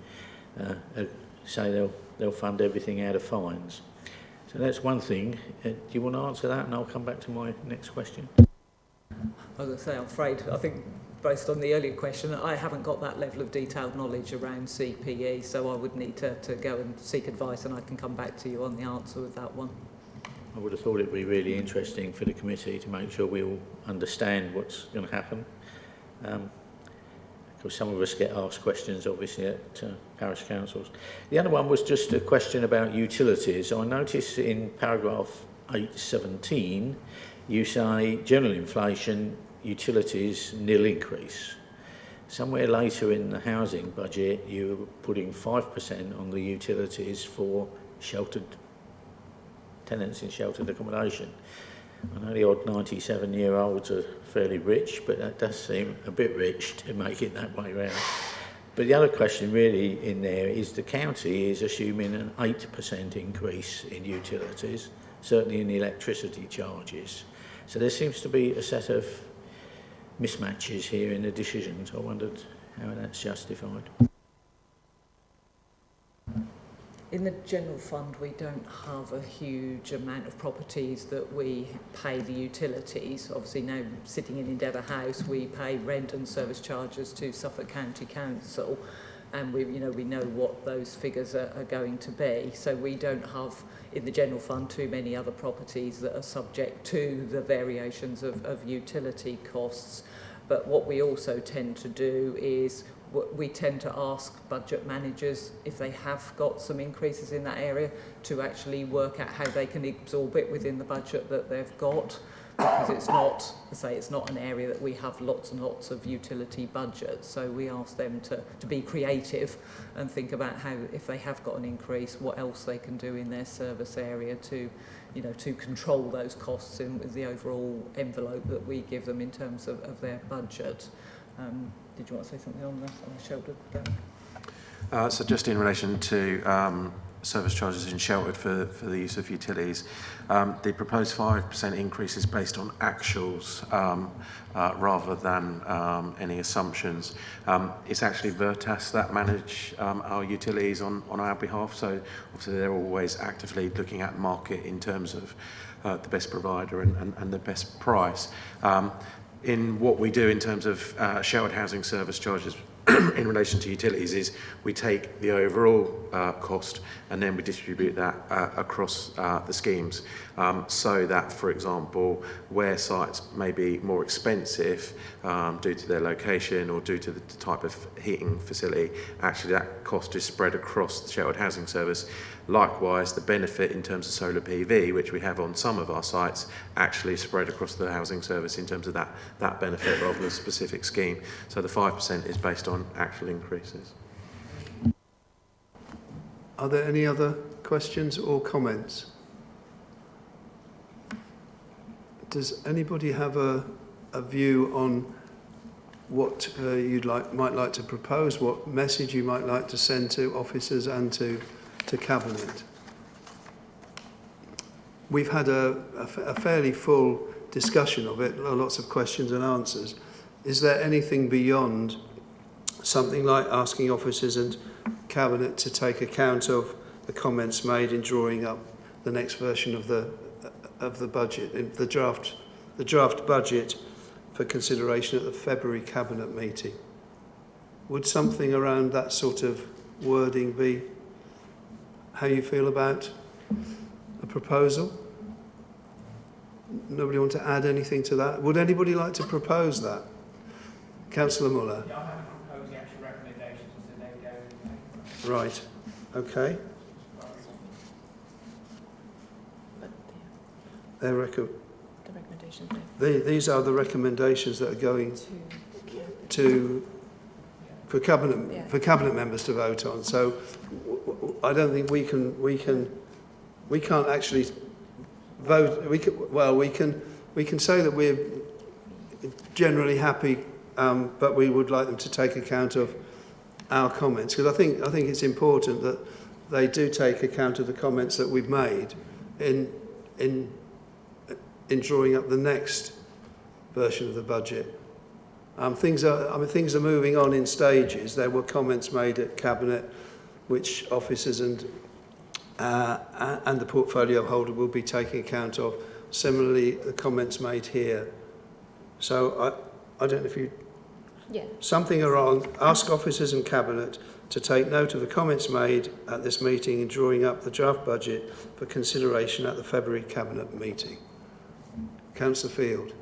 say they'll fund everything out of fines? So that's one thing. Do you want to answer that, and I'll come back to my next question? As I say, I'm afraid, I think based on the earlier question, I haven't got that level of detailed knowledge around CPE, so I would need to go and seek advice, and I can come back to you on the answer with that one. I would have thought it would be really interesting for the committee to make sure we all understand what's going to happen. Because some of us get asked questions, obviously, at parish councils. The other one was just a question about utilities. I noticed in paragraph 8.17, you say general inflation, utilities, nil increase. Somewhere later in the housing budget, you were putting 5% on the utilities for sheltered tenants in sheltered accommodation. I know the odd 97-year-olds are fairly rich, but that does seem a bit rich to make it that way round. But the other question really in there is the county is assuming an 8% increase in utilities, certainly in the electricity charges. So there seems to be a set of mismatches here in the decisions. I wondered how that's justified. In the general fund, we don't have a huge amount of properties that we pay the utilities. Obviously now sitting in Endeavour House, we pay rent and service charges to Suffolk County Council, and we know what those figures are going to be. So we don't have in the general fund too many other properties that are subject to the variations of utility costs. But what we also tend to do is we tend to ask budget managers if they have got some increases in that area to actually work out how they can absorb it within the budget that they've got, because it's not, it's not an area that we have lots and lots of utility budgets. So we ask them to be creative and think about how, if they have got an increase, what else they can do in their service area to, you know, to control those costs in with the overall envelope that we give them in terms of their budget. Did you want to say something on that? On the shoulder again? So just in relation to service charges in Sheltered for the use of utilities, the proposed 5% increase is based on actuals rather than any assumptions. It's actually Veritas that manage our utilities on our behalf, so obviously they're always actively looking at market in terms of the best provider and the best price. In what we do in terms of sheltered housing service charges in relation to utilities is we take the overall cost and then we distribute that across the schemes, so that, for example, where sites may be more expensive due to their location or due to the type of heating facility, actually that cost is spread across the sheltered housing service. Likewise, the benefit in terms of solar PV, which we have on some of our sites, actually spread across the housing service in terms of that benefit rather than a specific scheme. So the 5% is based on actual increases. Are there any other questions or comments? Does anybody have a view on what might like to propose, what message you might like to send to officers and to Cabinet? We've had a fairly full discussion of it, lots of questions and answers. Is there anything beyond something like asking officers and Cabinet to take account of the comments made in drawing up the next version of the budget, the draft budget for consideration at the February Cabinet meeting? Would something around that sort of wording be how you feel about a proposal? Nobody want to add anything to that? Would anybody like to propose that? Councillor Muller. Yeah, I haven't proposed the actual recommendations, so they go in favour. Right. Okay. The recommendations. These are the recommendations that are going for cabinet members to vote on. So I don't think we can't actually vote. We can say that we're generally happy, but we would like them to take account of our comments, because I think it's important that they do take account of the comments that we've made in drawing up the next version of the budget. Things are moving on in stages. There were comments made at Cabinet, which officers and the portfolio holder will be taking account of. Similarly, the comments made here. So I don't know if you... Yeah. Something around ask officers and Cabinet to take note of the comments made at this meeting in drawing up the draft budget for consideration at the February Cabinet meeting. Councillor Field.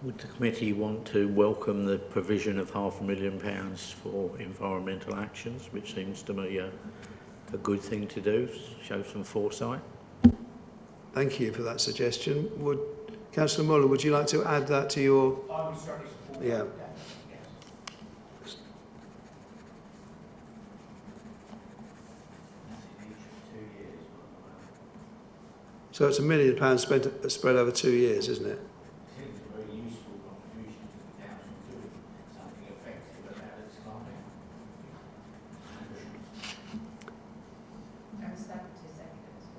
Would the committee want to welcome the provision of £500,000 for environmental actions, which seems to me a good thing to do, show some foresight? Thank you for that suggestion. Councillor Muller, would you like to add that to your... I would certainly support Yeah. that. Yes. So it's £1 million spread over 2 years, isn't it? Seems a very useful contribution to the council doing something effective at its time.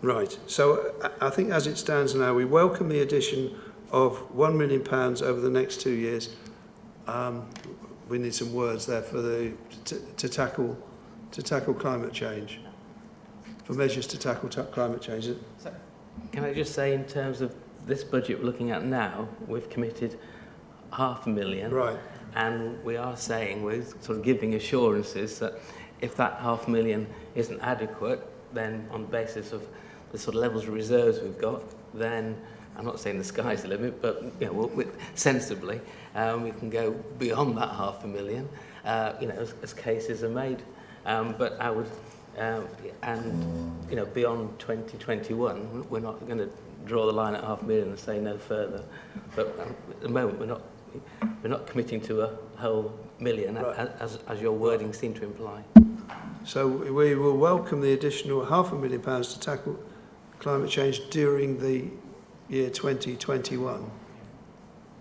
Right. So I think as it stands now, we welcome the addition of £1 million over the next 2 years. We need some words there for to tackle climate change, for measures to tackle climate change. So, can I just say, in terms of this budget we're looking at now, we've committed £500,000. Right. And we are saying, we're sort of giving assurances that if that £500,000 isn't adequate, then on the basis of the sort of levels of reserves we've got, then I'm not saying the sky's the limit, but you know, sensibly, we can go beyond that £500,000, you know, as cases are made. But I would, and you know, beyond 2021, we're not going to draw the line at £500,000 and say no further. But at the moment, we're not committing to a whole million, Right. as your wording seemed to imply. So we will welcome the additional £500,000 to tackle climate change during the year 2021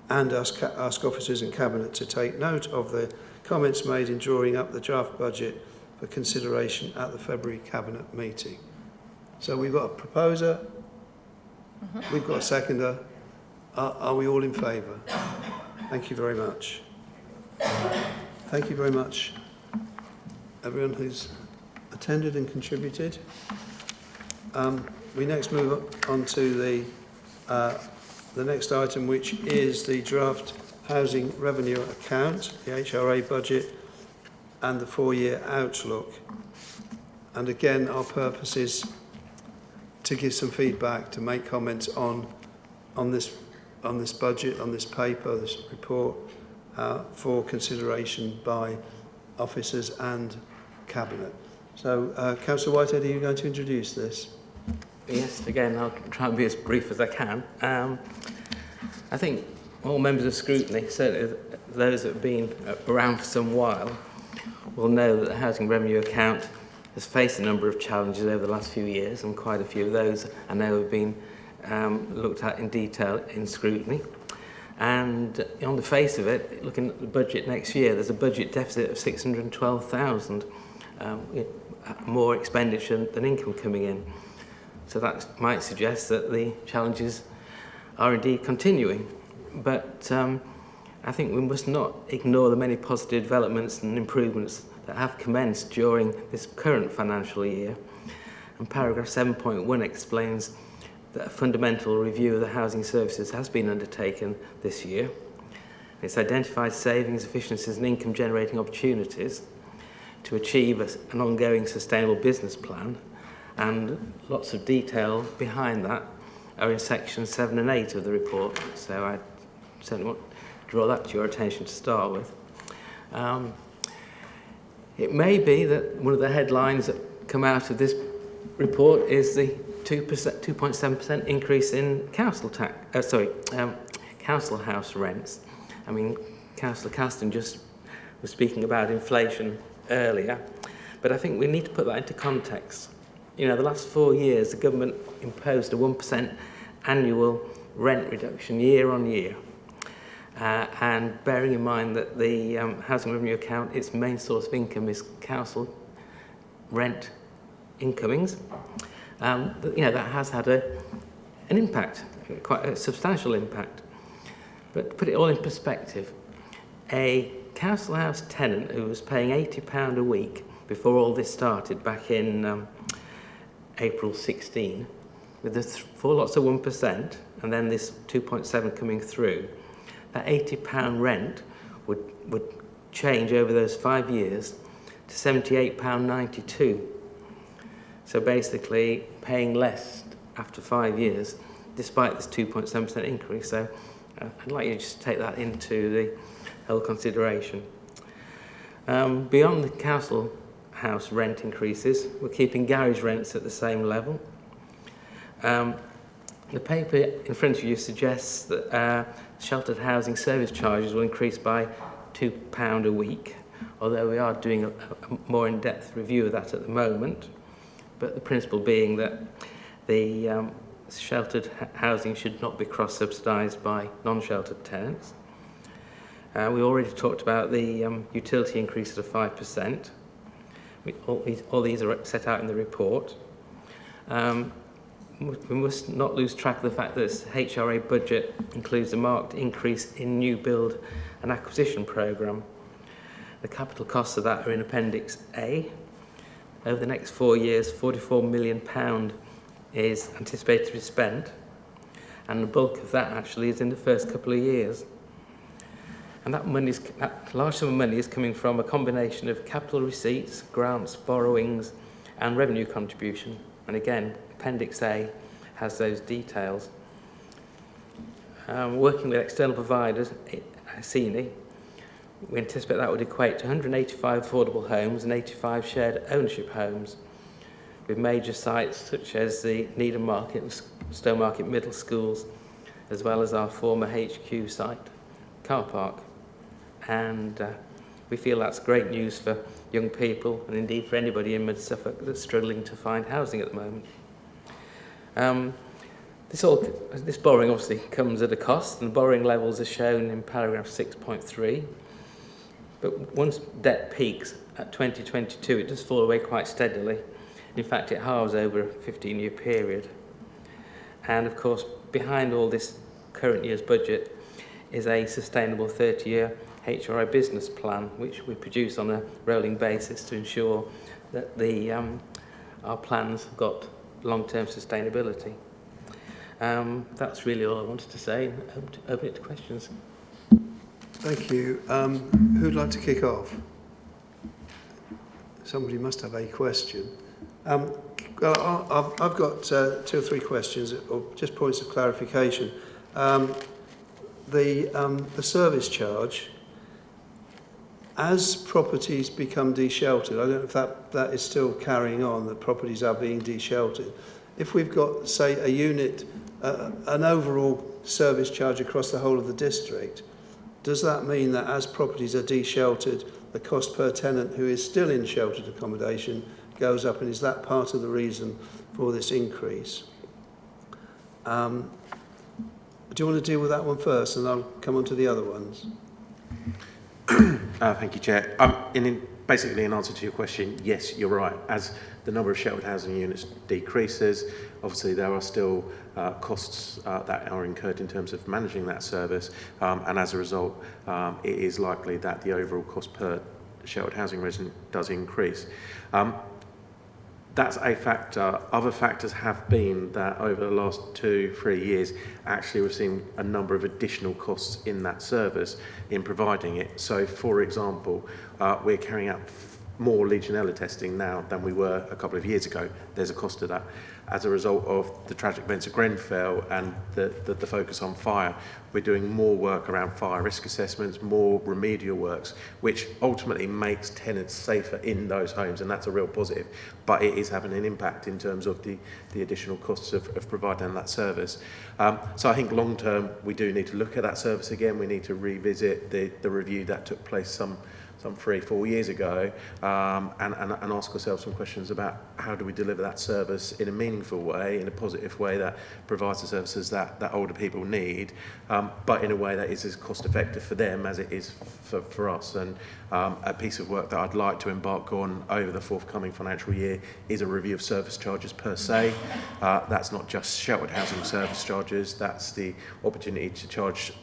and ask officers and Cabinet to take note of the comments made in drawing up the draft budget for consideration at the February Cabinet meeting. So we've got a proposer, we've got a seconder. Are we all in favour? Thank you very much. Thank you very much, everyone who's attended and contributed. We next move on to the next item, which is the draft housing revenue account, the HRA budget, and the 4-year outlook. And again, our purpose is to give some feedback, to make comments on this budget, on this paper, this report, for consideration by officers and Cabinet. So, Councillor Whitehead, are you going to introduce this? Yes, again, I'll try and be as brief as I can. I think all members of Scrutiny, certainly those that have been around for some while, will know that the housing revenue account has faced a number of challenges over the last few years, and quite a few of those I know have been looked at in detail in Scrutiny. And on the face of it, looking at the budget next year, there's a budget deficit of 612,000, more expenditure than income coming in. So that might suggest that the challenges are indeed continuing. But I think we must not ignore the many positive developments and improvements that have commenced during this current financial year. And paragraph 7.1 explains that a fundamental review of the housing services has been undertaken this year. It's identified savings, efficiencies and income generating opportunities to achieve an ongoing sustainable business plan, and lots of detail behind that are in sections 7 and 8 of the report. So I certainly want to draw that to your attention to start with. It may be that one of the headlines that come out of this report is the 2.7% increase in council house rents. I mean, Councillor Caston just was speaking about inflation earlier, but I think we need to put that into context. You know, the last 4 years, the government imposed a 1% annual rent reduction year on year. And bearing in mind that the housing revenue account, its main source of income is council rent incomings, that has had an impact, quite a substantial impact. But to put it all in perspective, a council house tenant who was paying £80 a week before all this started back in April 16, with the 4 lots of 1%, and then this 2.7 coming through, that £80 rent would change over those 5 years to £78.92. So basically paying less after 5 years, despite this 2.7% increase. So I'd like you to just take that into the whole consideration. Beyond the council house rent increases, we're keeping garage rents at the same level. The paper in front of you suggests that sheltered housing service charges will increase by £2 a week, although we are doing a more in-depth review of that at the moment. But the principle being that the sheltered housing should not be cross-subsidised by non-sheltered tenants. We already talked about the utility increases of 5%. All these are set out in the report. We must not lose track of the fact that this HRA budget includes a marked increase in new build and acquisition programme. The capital costs of that are in Appendix A. Over the next 4 years, £44 million is anticipated to be spent, and the bulk of that actually is in the first couple of years. And that large sum of money is coming from a combination of capital receipts, grants, borrowings, and revenue contribution. And again, Appendix A has those details. Working with external providers, Scrutiny, we anticipate that would equate to 185 affordable homes and 85 shared ownership homes, with major sites such as the Needham Market Stowmarket Middle Schools, as well as our former HQ site car park. And we feel that's great news for young people and indeed for anybody in Mid-Suffolk that's struggling to find housing at the moment. This borrowing obviously comes at a cost, and the borrowing levels are shown in paragraph 6.3. But once debt peaks at 2022, it does fall away quite steadily. In fact, it halves over a 15-year period. And of course, behind all this current year's budget is a sustainable 30-year HRI business plan, which we produce on a rolling basis to ensure that our plans have got long-term sustainability. That's really all I wanted to say. Open it to questions. Thank you. Who'd like to kick off? Somebody must have a question. Well, I've got 2 or 3 questions, or just points of clarification. The service charge, as properties become de-sheltered, I don't know if that is still carrying on, that properties are being de-sheltered. If we've got, say, a unit, an overall service charge across the whole of the district, does that mean that as properties are de-sheltered, the cost per tenant who is still in sheltered accommodation goes up, and is that part of the reason for this increase? Do you want to deal with that one first, and I'll come on to the other ones? Thank you, Chair. Basically, in answer to your question, yes, you're right. As the number of sheltered housing units decreases, obviously there are still costs that are incurred in terms of managing that service, and as a result, it is likely that the overall cost per sheltered housing resident does increase. That's a factor. Other factors have been that over the last 2-3 years, actually we've seen a number of additional costs in that service in providing it. So, for example, we're carrying out more Legionella testing now than we were a couple of years ago. There's a cost to that. As a result of the tragic events at Grenfell and the focus on fire, we're doing more work around fire risk assessments, more remedial works, which ultimately makes tenants safer in those homes, and that's a real positive. But it is having an impact in terms of the additional costs of providing that service. So I think long term, we do need to look at that service again. We need to revisit the review that took place some 3-4 years ago, and ask ourselves some questions about how do we deliver that service in a meaningful way, in a positive way that provides the services that older people need, but in a way that is as cost effective for them as it is for us. And a piece of work that I'd like to embark on over the forthcoming financial year is a review of service charges per se. That's not just sheltered housing service charges, that's the opportunity to charge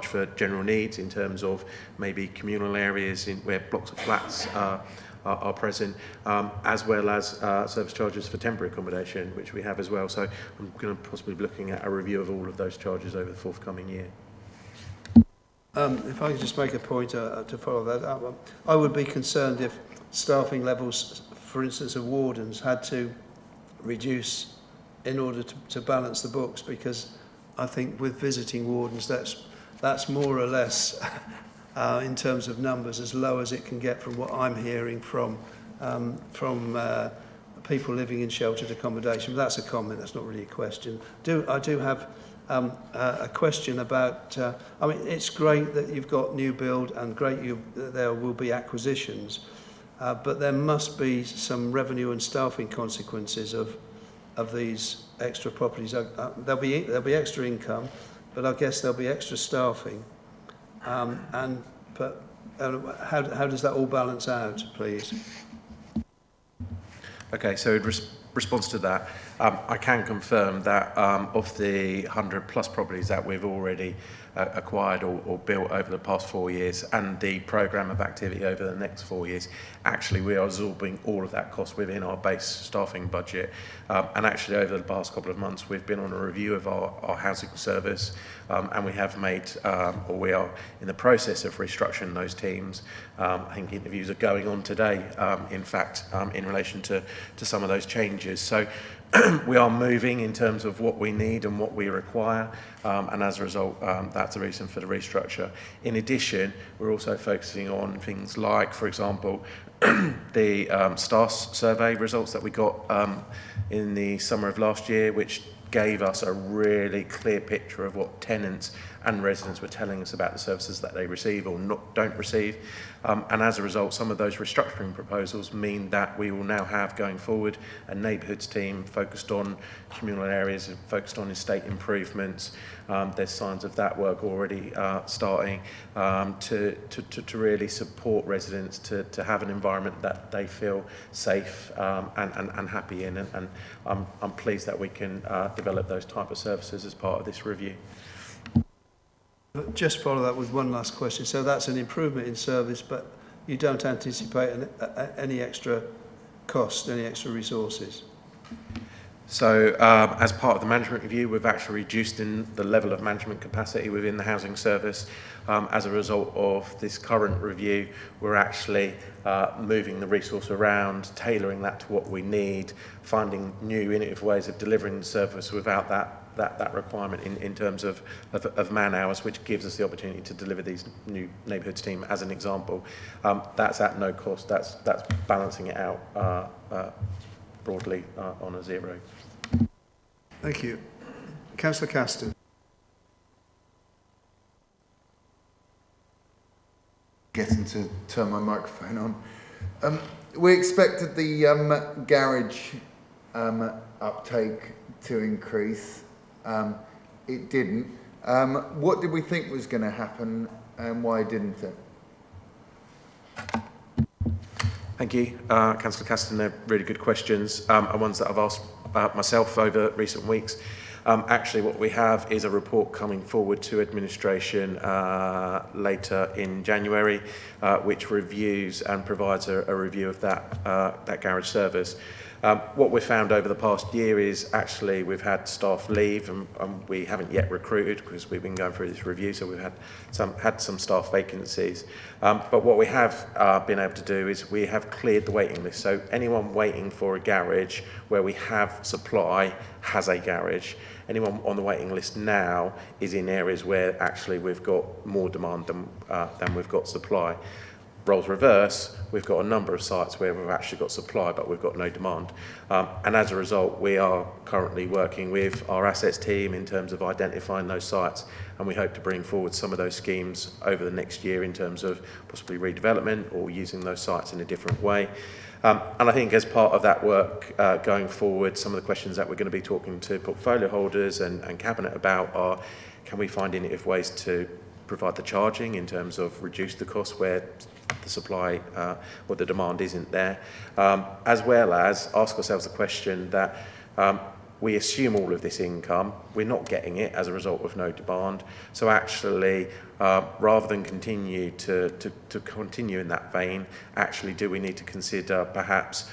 for general needs in terms of maybe communal areas where blocks of flats are present, as well as service charges for temporary accommodation, which we have as well. So I'm going to possibly be looking at a review of all of those charges over the forthcoming year. If I could just make a point to follow that up, I would be concerned if staffing levels, for instance, of wardens had to reduce in order to balance the books, because I think with visiting wardens, that's more or less, in terms of numbers, as low as it can get from what I'm hearing from people living in sheltered accommodation. But that's a comment, that's not really a question. I do have a question about, I mean, it's great that you've got new build and great there will be acquisitions, but there must be some revenue and staffing consequences of these extra properties. There'll be extra income, but I guess there'll be extra staffing. But how does that all balance out, please? Okay, so in response to that, I can confirm that of the 100 plus properties that we've already acquired or built over the past 4 years, and the programme of activity over the next 4 years, actually we are absorbing all of that cost within our base staffing budget. And actually over the past couple of months we've been on a review of our housing service, and we have made, or we are in the process of restructuring those teams. I think interviews are going on today, in fact, in relation to some of those changes. So we are moving in terms of what we need and what we require, and as a result, that's the reason for the restructure. In addition, we're also focusing on things like, for example, the staff survey results that we got in the summer of last year, which gave us a really clear picture of what tenants and residents were telling us about the services that they receive or don't receive. And as a result, some of those restructuring proposals mean that we will now have, going forward, a neighbourhoods team focused on communal areas and focused on estate improvements. There's signs of that work already starting to really support residents to have an environment that they feel safe and happy in. And I'm pleased that we can develop those type of services as part of this review. Just follow that with one last question. So that's an improvement in service, but you don't anticipate any extra cost, any extra resources? So as part of the management review, we've actually reduced in the level of management capacity within the housing service. As a result of this current review, we're actually moving the resource around, tailoring that to what we need, finding new innovative ways of delivering the service without that requirement in terms of man hours, which gives us the opportunity to deliver these new neighbourhoods team as an example. That's at no cost. That's balancing it out broadly on a zero. Thank you. Councillor Caston. Getting to turn my microphone on. We expected the garage uptake to increase. It didn't. What did we think was going to happen, and why didn't it? Thank you, Councillor Caston. They're really good questions, and ones that I've asked myself over recent weeks. Actually, what we have is a report coming forward to administration later in January, which reviews and provides a review of that garage service. What we've found over the past year is actually we've had staff leave, and we haven't yet recruited because we've been going through this review, so we've had some staff vacancies. But what we have been able to do is we have cleared the waiting list. So anyone waiting for a garage where we have supply has a garage. Anyone on the waiting list now is in areas where actually we've got more demand than we've got supply. Roles reverse, we've got a number of sites where we've actually got supply but we've got no demand. And as a result, we are currently working with our assets team in terms of identifying those sites, and we hope to bring forward some of those schemes over the next year in terms of possibly redevelopment or using those sites in a different way. And I think as part of that work going forward, some of the questions that we're going to be talking to portfolio holders and Cabinet about are, can we find innovative ways to provide the charging in terms of reduce the cost where the supply or the demand isn't there, as well as ask ourselves the question that we assume all of this income, we're not getting it as a result of no demand. So actually, rather than continue to continue in that vein, actually do we need to consider perhaps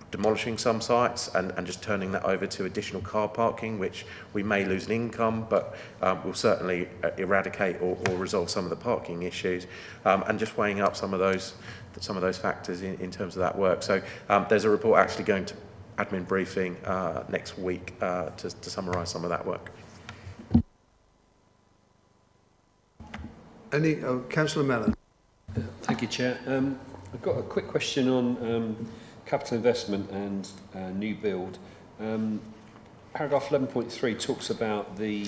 demolishing some sites and just turning that over to additional car parking, which we may lose an income, but will certainly eradicate or resolve some of the parking issues, and just weighing up some of those factors in terms of that work. So there's a report actually going to admin briefing next week to summarise some of that work. Councillor Mellon. Thank you, Chair. I've got a quick question on capital investment and new build. Paragraph 11.3 talks about the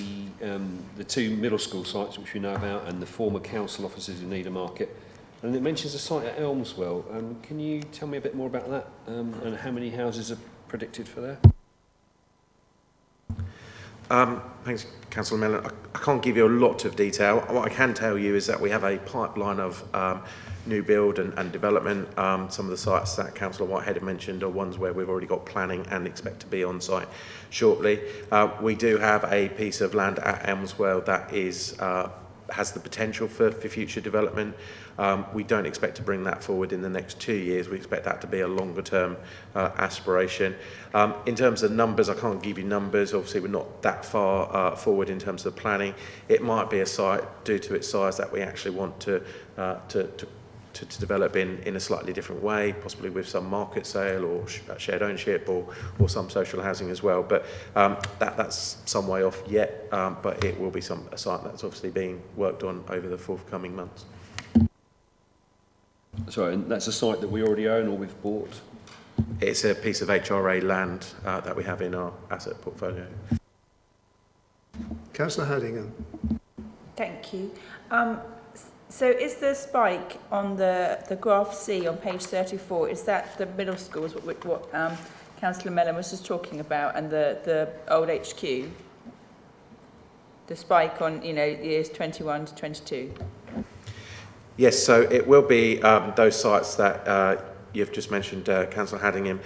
two middle school sites which we know about and the former council offices in Needham Market, and it mentions a site at Elmswell. Can you tell me a bit more about that and how many houses are predicted for there? Thanks, Councillor Mellon. I can't give you a lot of detail. What I can tell you is that we have a pipeline of new build and development. Some of the sites that Councillor Whitehead had mentioned are ones where we've already got planning and expect to be on site shortly. We do have a piece of land at Elmswell that is has the potential for future development. We don't expect to bring that forward in the next 2 years. We expect that to be a longer term aspiration. In terms of numbers, I can't give you numbers. Obviously, we're not that far forward in terms of planning. It might be a site, due to its size, that we actually want to to develop in a slightly different way, possibly with some market sale or shared ownership or some social housing as well. But that's some way off yet, but it will be a site that's obviously being worked on over the forthcoming months. Sorry, and that's a site that we already own or we've bought? It's a piece of HRA land that we have in our asset portfolio. Councillor Haddingham. Thank you. So is the spike on the graph C on page 34, is that the middle schools, what Councillor Mellon was just talking about, and the old HQ? The spike on, years 21 to 22? Yes, so it will be those sites that you've just mentioned, Councillor Haddingham.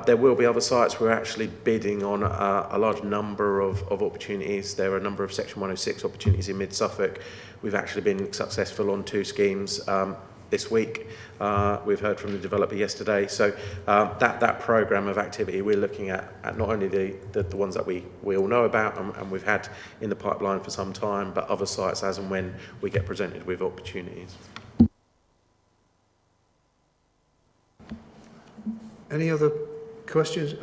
There will be other sites. We're actually bidding on a large number of opportunities. There are a number of Section 106 opportunities in mid-Suffolk. We've actually been successful on 2 schemes this week. We've heard from the developer yesterday. So that programme of activity, we're looking at not only the ones that we all know about and we've had in the pipeline for some time, but other sites as and when we get presented with opportunities. Any other questions?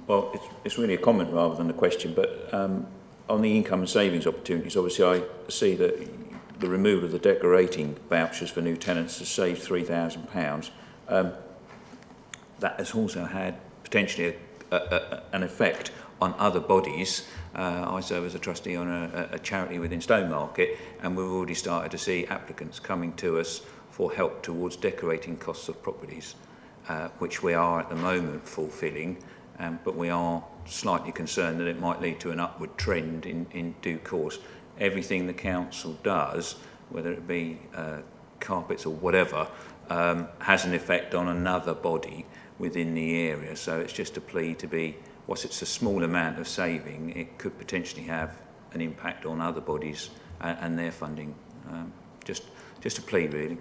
Well, it's really a comment rather than a question, but on the income and savings opportunities, obviously I see that the removal of the decorating vouchers for new tenants has saved £3,000. That has also had potentially an effect on other bodies. I serve as a trustee on a charity within Stowmarket, and we've already started to see applicants coming to us for help towards decorating costs of properties, which we are at the moment fulfilling, but we are slightly concerned that it might lead to an upward trend in due course. Everything the council does, whether it be carpets or whatever, has an effect on another body within the area. So it's just a plea to be, whilst it's a small amount of saving, it could potentially have an impact on other bodies and their funding. Just a plea, really.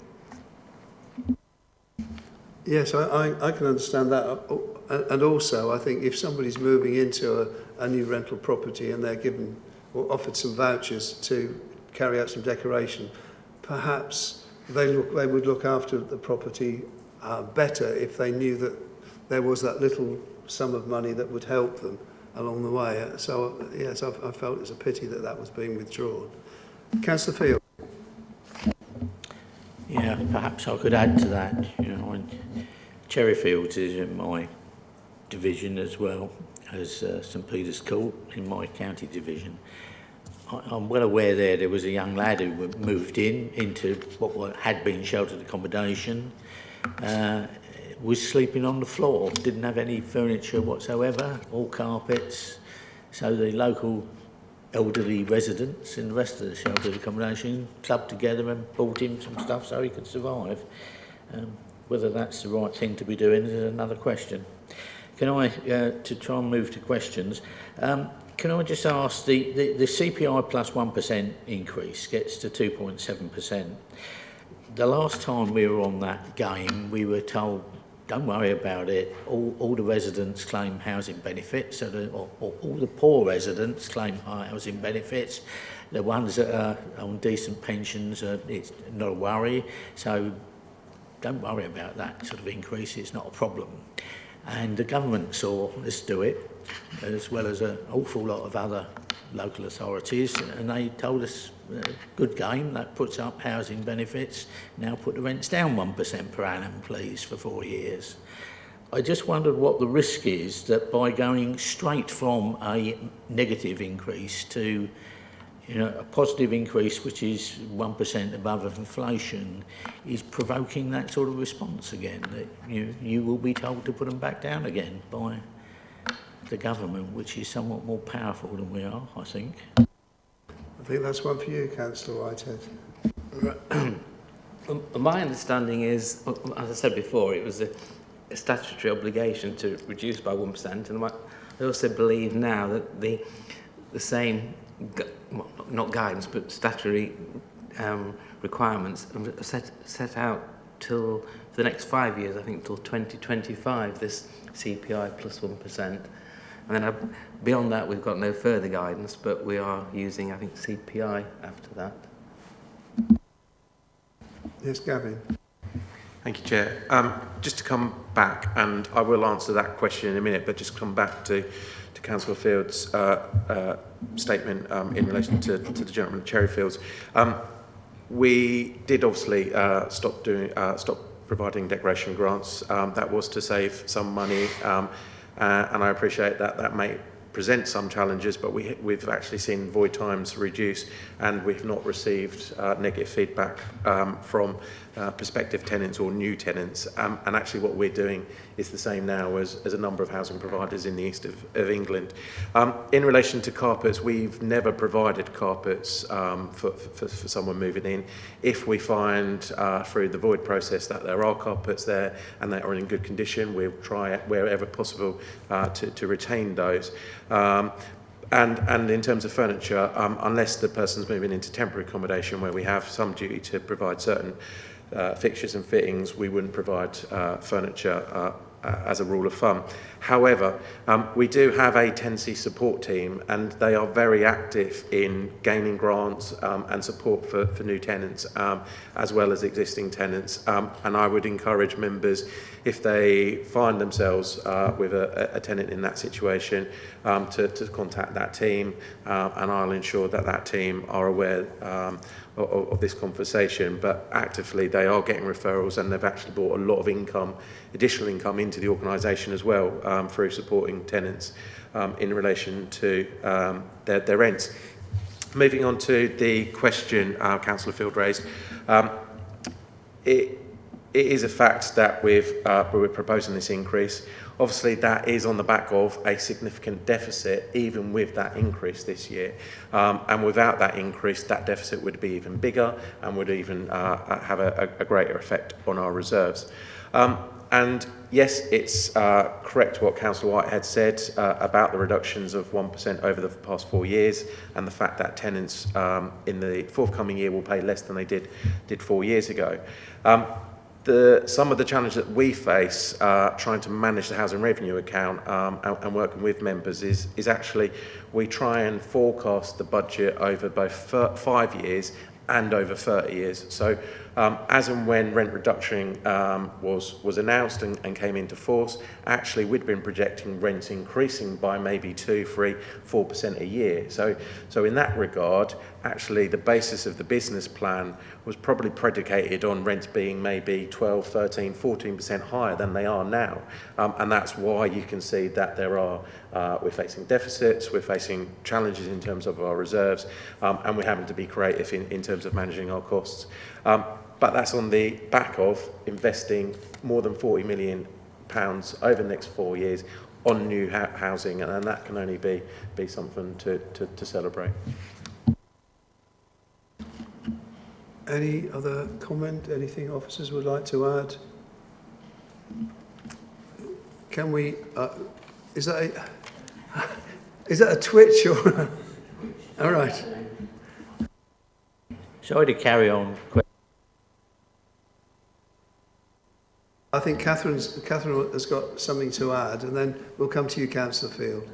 Yes, I can understand that. And also, I think if somebody's moving into a new rental property and they're given or offered some vouchers to carry out some decoration, perhaps they would look after the property better if they knew that there was that little sum of money that would help them along the way. So, yes, I felt it's a pity that was being withdrawn. Councillor Field. Yeah, perhaps I could add to that. Cherryfields is in my division as well as St Peter's Court in my county division. I'm well aware there was a young lad who moved into what had been sheltered accommodation, was sleeping on the floor, didn't have any furniture whatsoever, all carpets. So the local elderly residents in the rest of the sheltered accommodation clubbed together and bought him some stuff so he could survive. Whether that's the right thing to be doing is another question. Can I, to try and move to questions, can I just ask, the CPI plus 1% increase gets to 2.7%. The last time we were on that game, we were told, don't worry about it, all the residents claim housing benefits, so all the poor residents claim housing benefits. The ones that are on decent pensions, it's not a worry, so don't worry about that sort of increase, it's not a problem. And the government saw us do it, as well as an awful lot of other local authorities, and they told us, good game, that puts up housing benefits, now put the rents down 1% per annum, please, for 4 years. I just wondered what the risk is that by going straight from a negative increase to a positive increase, which is 1% above inflation, is provoking that sort of response again, that you will be told to put them back down again by the government, which is somewhat more powerful than we are, I think. I think that's one for you, Councillor Whitehead. My understanding is, as I said before, it was a statutory obligation to reduce by 1%, and I also believe now that the same, well, not guidance, but statutory requirements are set out till for the next 5 years, I think till 2025, this CPI plus 1%. And then beyond that, we've got no further guidance, but we are using, I think, CPI after that. Yes, Gavin. Thank you, Chair. Just to come back, and I will answer that question in a minute, but just come back to Councillor Field's statement in relation to the gentleman at Cherryfields. We did obviously stop providing decoration grants. That was to save some money, and I appreciate that that may present some challenges, but we've actually seen void times reduce, and we've not received negative feedback from prospective tenants or new tenants. And actually what we're doing is the same now as a number of housing providers in the east of England. In relation to carpets, we've never provided carpets for someone moving in. If we find through the void process that there are carpets there and they are in good condition, we'll try wherever possible to retain those. And in terms of furniture, unless the person's moving into temporary accommodation where we have some duty to provide certain fixtures and fittings, we wouldn't provide furniture as a rule of thumb. However, we do have a tenancy support team, and they are very active in gaining grants and support for new tenants as well as existing tenants. And I would encourage members, if they find themselves with a tenant in that situation, to contact that team, and I'll ensure that that team are aware of this conversation. But actively they are getting referrals, and they've actually brought a lot of income, additional income into the organisation as well, through supporting tenants in relation to their rents. Moving on to the question Councillor Field raised, it is a fact that we're proposing this increase. Obviously, that is on the back of a significant deficit, even with that increase this year. And without that increase, that deficit would be even bigger and would even have a greater effect on our reserves. And yes, it's correct what Councillor Whitehead said about the reductions of 1% over the past 4 years, and the fact that tenants in the forthcoming year will pay less than they did 4 years ago. Some of the challenges that we face trying to manage the housing revenue account and working with members is actually we try and forecast the budget over both 5 years and over 30 years. So as and when rent reduction was announced and came into force, actually we'd been projecting rents increasing by maybe 2, 3, 4% a year. So in that regard, actually the basis of the business plan was probably predicated on rents being maybe 12, 13, 14% higher than they are now. And that's why you can see that we're facing deficits, we're facing challenges in terms of our reserves, and we're having to be creative in terms of managing our costs. But that's on the back of investing more than £40 million over the next 4 years on new housing, and that can only be something to celebrate. Any other comment? Anything officers would like to add? Can we? Is that a twitch or? All right. Sorry to carry on. I think Catherine has got something to add, and then we'll come to you, Councillor Field.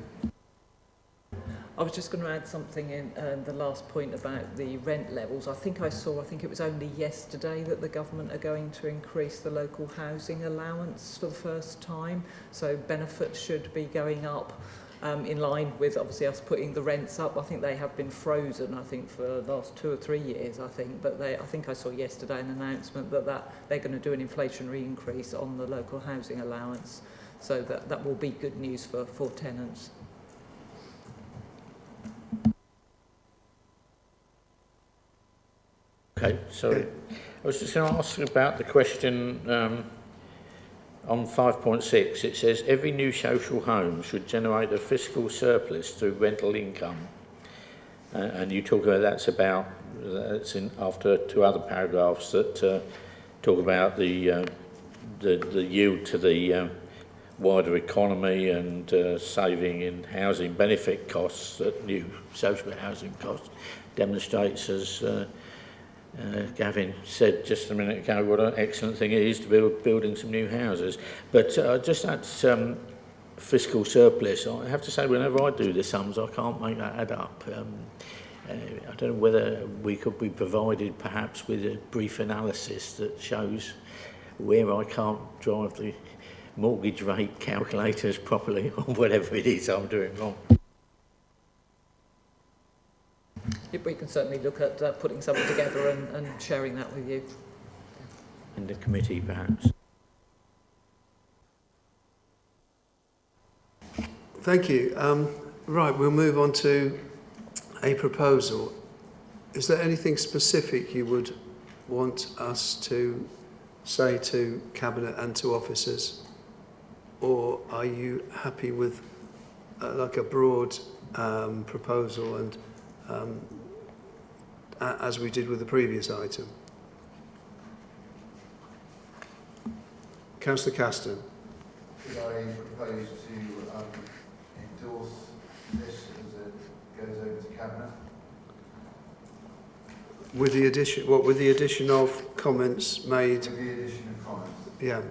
I was just going to add something in the last point about the rent levels. I think it was only yesterday that the government are going to increase the local housing allowance for the first time. So benefits should be going up in line with obviously us putting the rents up. I think they have been frozen, I think, for the last 2 or 3 years, I think. But I think I saw yesterday an announcement that they're going to do an inflationary increase on the local housing allowance. So that will be good news for tenants. Okay, sorry. I was just going to ask about the question on 5.6. It says every new social home should generate a fiscal surplus through rental income. And you talk about that's after 2 other paragraphs that talk about the yield to the wider economy and saving in housing benefit costs that new social housing costs demonstrates, as Gavin said just a minute ago, what an excellent thing it is to be building some new houses. But just that fiscal surplus, I have to say, whenever I do the sums, I can't make that add up. I don't know whether we could be provided perhaps with a brief analysis that shows where I can't drive the mortgage rate calculators properly or whatever it is I'm doing wrong. We can certainly look at putting something together and sharing that with you. In the committee, perhaps. Thank you. Right, we'll move on to a proposal. Is there anything specific you would want us to say to Cabinet and to officers? Or are you happy with like a broad proposal and as we did with the previous item? Councillor Caston. Could I propose to endorse this as it goes over to Cabinet? With the addition, what, with the addition of comments made? With the addition of comments. Yeah.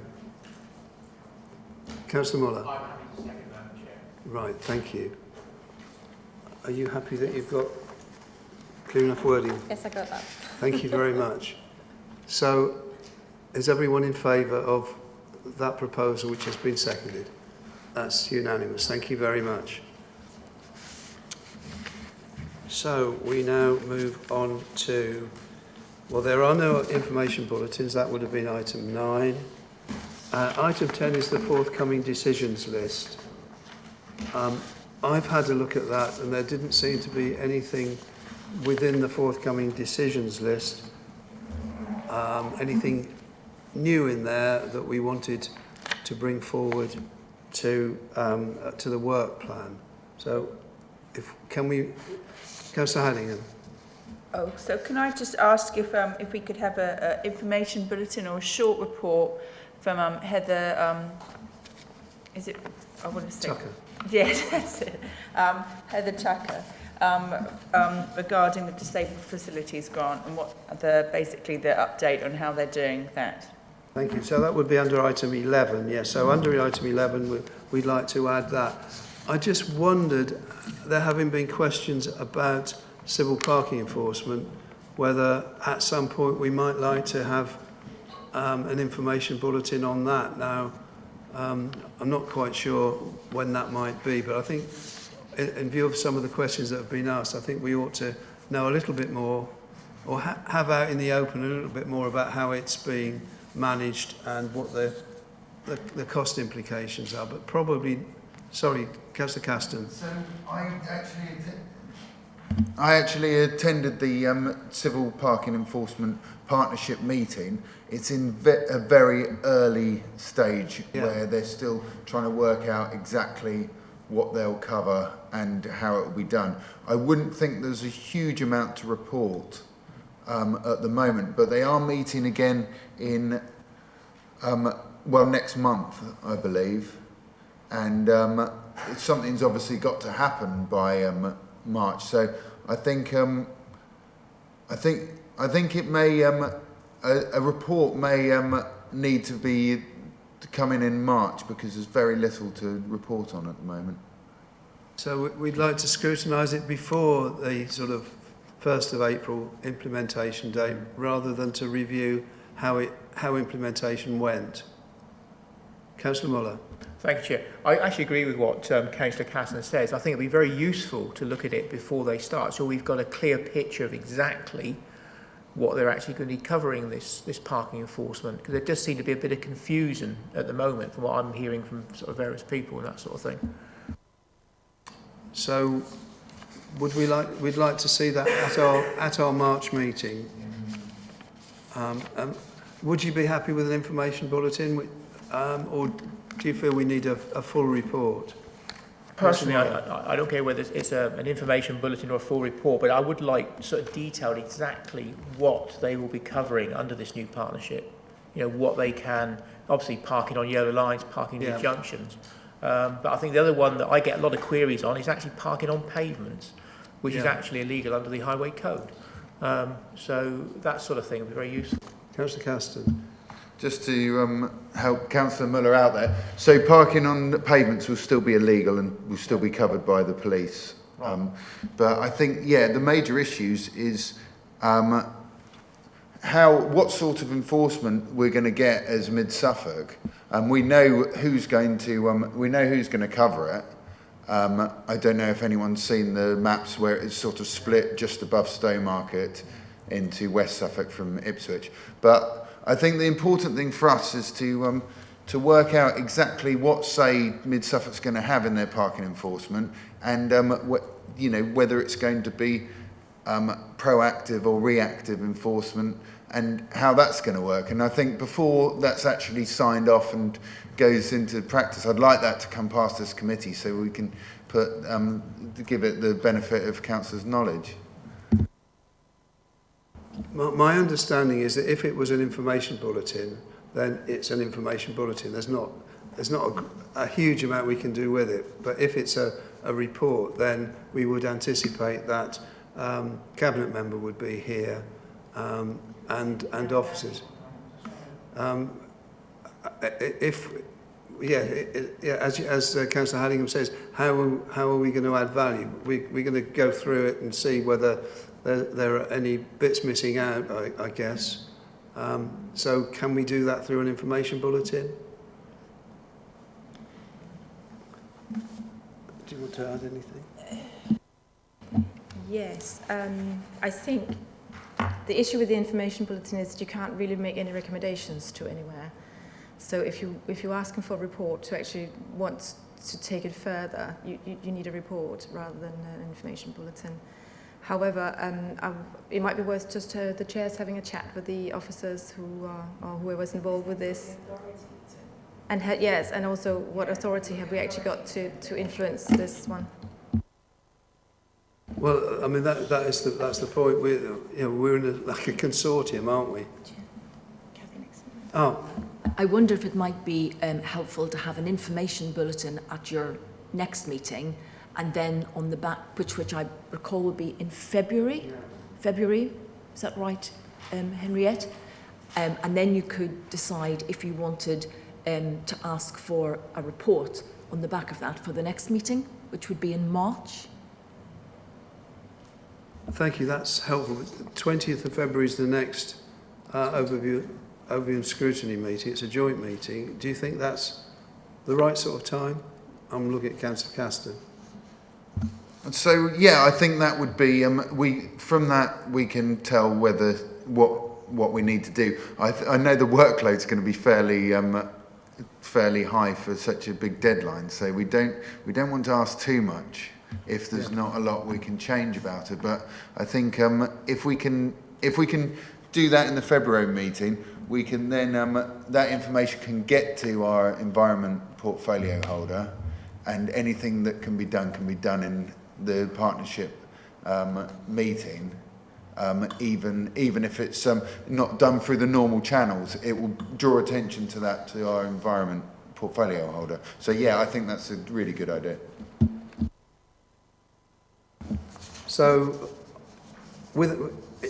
Councillor Muller. I'm happy to second that, Chair. Right, thank you. Are you happy that you've got clear enough wording? Yes, I got that. Thank you very much. So, is everyone in favour of that proposal which has been seconded? That's unanimous. Thank you very much. So, we now move on to, well, there are no information bulletins. That would have been item 9. Item 10 is the forthcoming decisions list. I've had a look at that and there didn't seem to be anything within the forthcoming decisions list, anything new in there that we wanted to bring forward to the work plan. So, can we, Councillor Hanningham? Oh, so can I just ask if we could have a information bulletin or a short report from Heather, is it, I want to say... Tucker. Yes, that's it. Heather Tucker, regarding the disabled facilities grant and what basically the update on how they're doing that. Thank you. So that would be under item 11. Yes, so under item 11, we'd like to add that. I just wondered, there having been questions about civil parking enforcement, whether at some point we might like to have an information bulletin on that. Now, I'm not quite sure when that might be, but I think in view of some of the questions that have been asked, I think we ought to know a little bit more, or have out in the open a little bit more about how it's being managed and what the cost implications are. But probably, sorry, Councillor Caston. So I actually attended the Civil Parking Enforcement Partnership meeting. It's in a very early stage where they're still trying to work out exactly what they'll cover and how it will be done. I wouldn't think there's a huge amount to report at the moment, but they are meeting again in, well, next month, I believe. And something's obviously got to happen by March. So I think it may a report may need to come in March because there's very little to report on at the moment. So we'd like to scrutinise it before the sort of 1st of April implementation date, rather than to review how implementation went. Councillor Muller. Thank you, Chair. I actually agree with what Councillor Casson says. I think it'll be very useful to look at it before they start, so we've got a clear picture of exactly what they're actually going to be covering this parking enforcement, because there does seem to be a bit of confusion at the moment from what I'm hearing from sort of various people and that sort of thing. So we'd like to see that at our March meeting. Would you be happy with an information bulletin, or do you feel we need a full report? Personally, I don't care whether it's an information bulletin or a full report, but I would like sort of detailed exactly what they will be covering under this new partnership. You know, what they can, obviously parking on yellow lines, parking near junctions. But I think the other one that I get a lot of queries on is actually parking on pavements, which is actually illegal under the Highway Code. So that sort of thing would be very useful. Councillor Caston. Just to help Councillor Muller out there, so parking on the pavements will still be illegal and will still be covered by the police But I think, the major issues is what sort of enforcement we're going to get as Mid Suffolk. We know who's going to cover it. I don't know if anyone's seen the maps where it's sort of split just above Stowmarket into West Suffolk from Ipswich. But I think the important thing for us is to work out exactly what say Mid Suffolk's going to have in their parking enforcement, and whether it's going to be proactive or reactive enforcement, and how that's going to work. And I think before that's actually signed off and goes into practice, I'd like that to come past this committee so we can give it the benefit of councillors' knowledge. My understanding is that if it was an information bulletin, then it's an information bulletin. There's not a huge amount we can do with it. But if it's a report, then we would anticipate that cabinet member would be here and officers. As Councillor Haddingham says, how are we going to add value? We're going to go through it and see whether there are any bits missing out, I guess. So can we do that through an information bulletin? Do you want to add anything? Yes, I think the issue with the information bulletin is that you can't really make any recommendations to anywhere. So if you're asking for a report to actually want to take it further, you need a report rather than an information bulletin. However, it might be worth just the chairs having a chat with the officers or whoever's involved with this. And yes, and also what authority have we actually got to influence this one? Well, I mean that's the point. We're in a consortium, aren't we? Oh. I wonder if it might be helpful to have an information bulletin at your next meeting, and then on the back, which I recall will be in February. Yeah. February, is that right, Henriette? And then you could decide if you wanted to ask for a report on the back of that for the next meeting, which would be in March. Thank you, that's helpful. 20th of February is the next overview and scrutiny meeting. It's a joint meeting. Do you think that's the right sort of time? I'm looking at Councillor Caston. So I think that would be from that we can tell whether what we need to do. I know the workload's going to be fairly high for such a big deadline, so we don't want to ask too much if there's not a lot we can change about it. But I think if we can do that in the February meeting, we can then that information can get to our environment portfolio holder, and anything that can be done in the partnership meeting, even if it's not done through the normal channels. It will draw attention to that to our environment portfolio holder. So I think that's a really good idea. So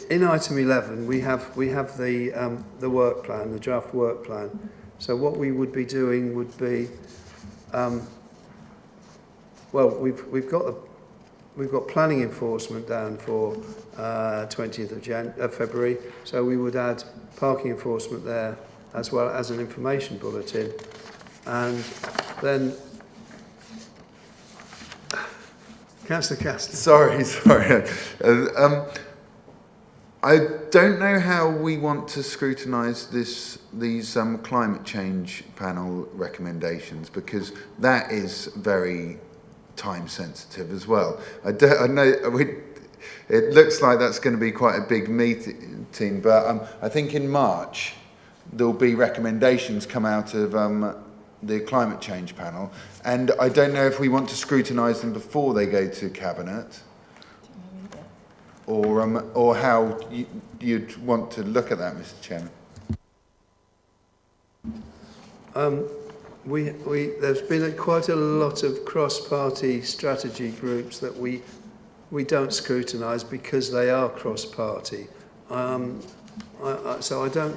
in item 11 we have the work plan, the draft work plan. So what we would be doing would be we've got planning enforcement down for 20th of February, so we would add parking enforcement there as well as an information bulletin. And then Councillor Caston. Sorry. I don't know how we want to scrutinise these climate change panel recommendations, because that is very time sensitive as well. I know it looks like that's going to be quite a big meeting, but I think in March there'll be recommendations come out of the climate change panel, and I don't know if we want to scrutinise them before they go to cabinet, or how you'd want to look at that, Mr. Chairman. There's been quite a lot of cross-party strategy groups that we don't scrutinise because they are cross-party. So I don't.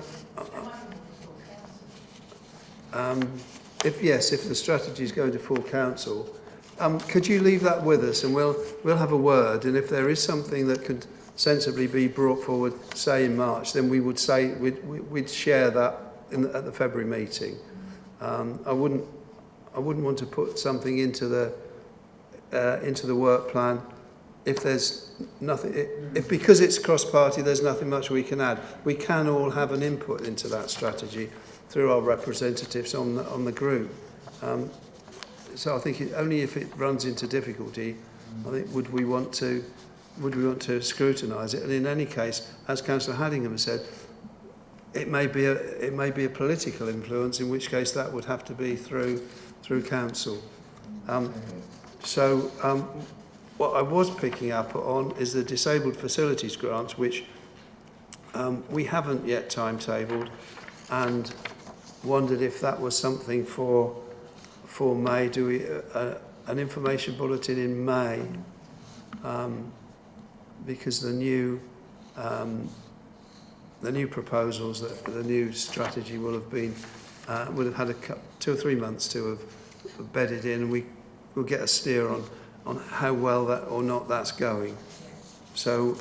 If the strategy is going to full council, could you leave that with us, and we'll have a word, and if there is something that could sensibly be brought forward, say in March, then we would say we'd share that at the February meeting. I wouldn't want to put something into the work plan if there's nothing. If because it's cross-party, there's nothing much we can add. We can all have an input into that strategy through our representatives on the group. So I think only if it runs into difficulty, I think would we want to scrutinise it. And in any case, as Councillor Haddingham has said, it may be a political influence, in which case that would have to be through council. What I was picking up on is the disabled facilities grants, which we haven't yet timetabled, and wondered if that was something for May. Do we an information bulletin in May? Because the new proposals, the new strategy will have had 2 or 3 months to have bedded in, and we will get a steer on how well that or not that's going. So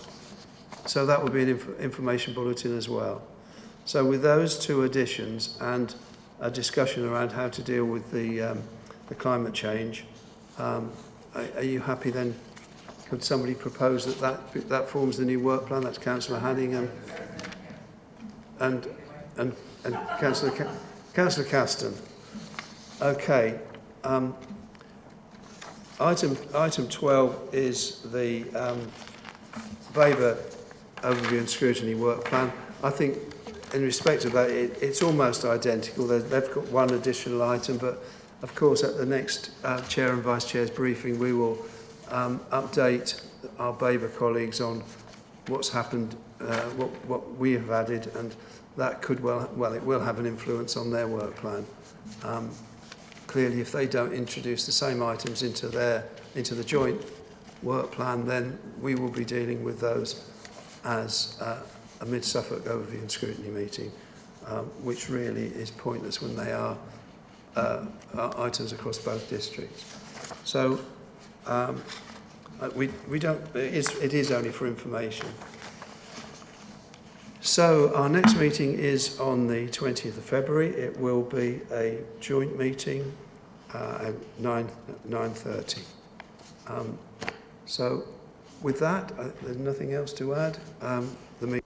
that would be an information bulletin as well. So with those 2 additions and a discussion around how to deal with the climate change, are you happy then? Could somebody propose that forms the new work plan? That's Councillor Haddingham and Councillor Caston. Okay. Item 12 is the Babergh overview and scrutiny work plan. I think in respect of that, it's almost identical. They've got one additional item, but of course at the next Chair and Vice Chair's briefing, we will update our Babergh colleagues on what's happened, what we have added, and that could it will have an influence on their work plan. Clearly, if they don't introduce the same items into the joint work plan, then we will be dealing with those as a mid-Suffolk overview and scrutiny meeting, which really is pointless when they are items across both districts. So we don't. It is only for information. So our next meeting is on the 20th of February. It will be a joint meeting at 9:30. So with that, there's nothing else to add. The meeting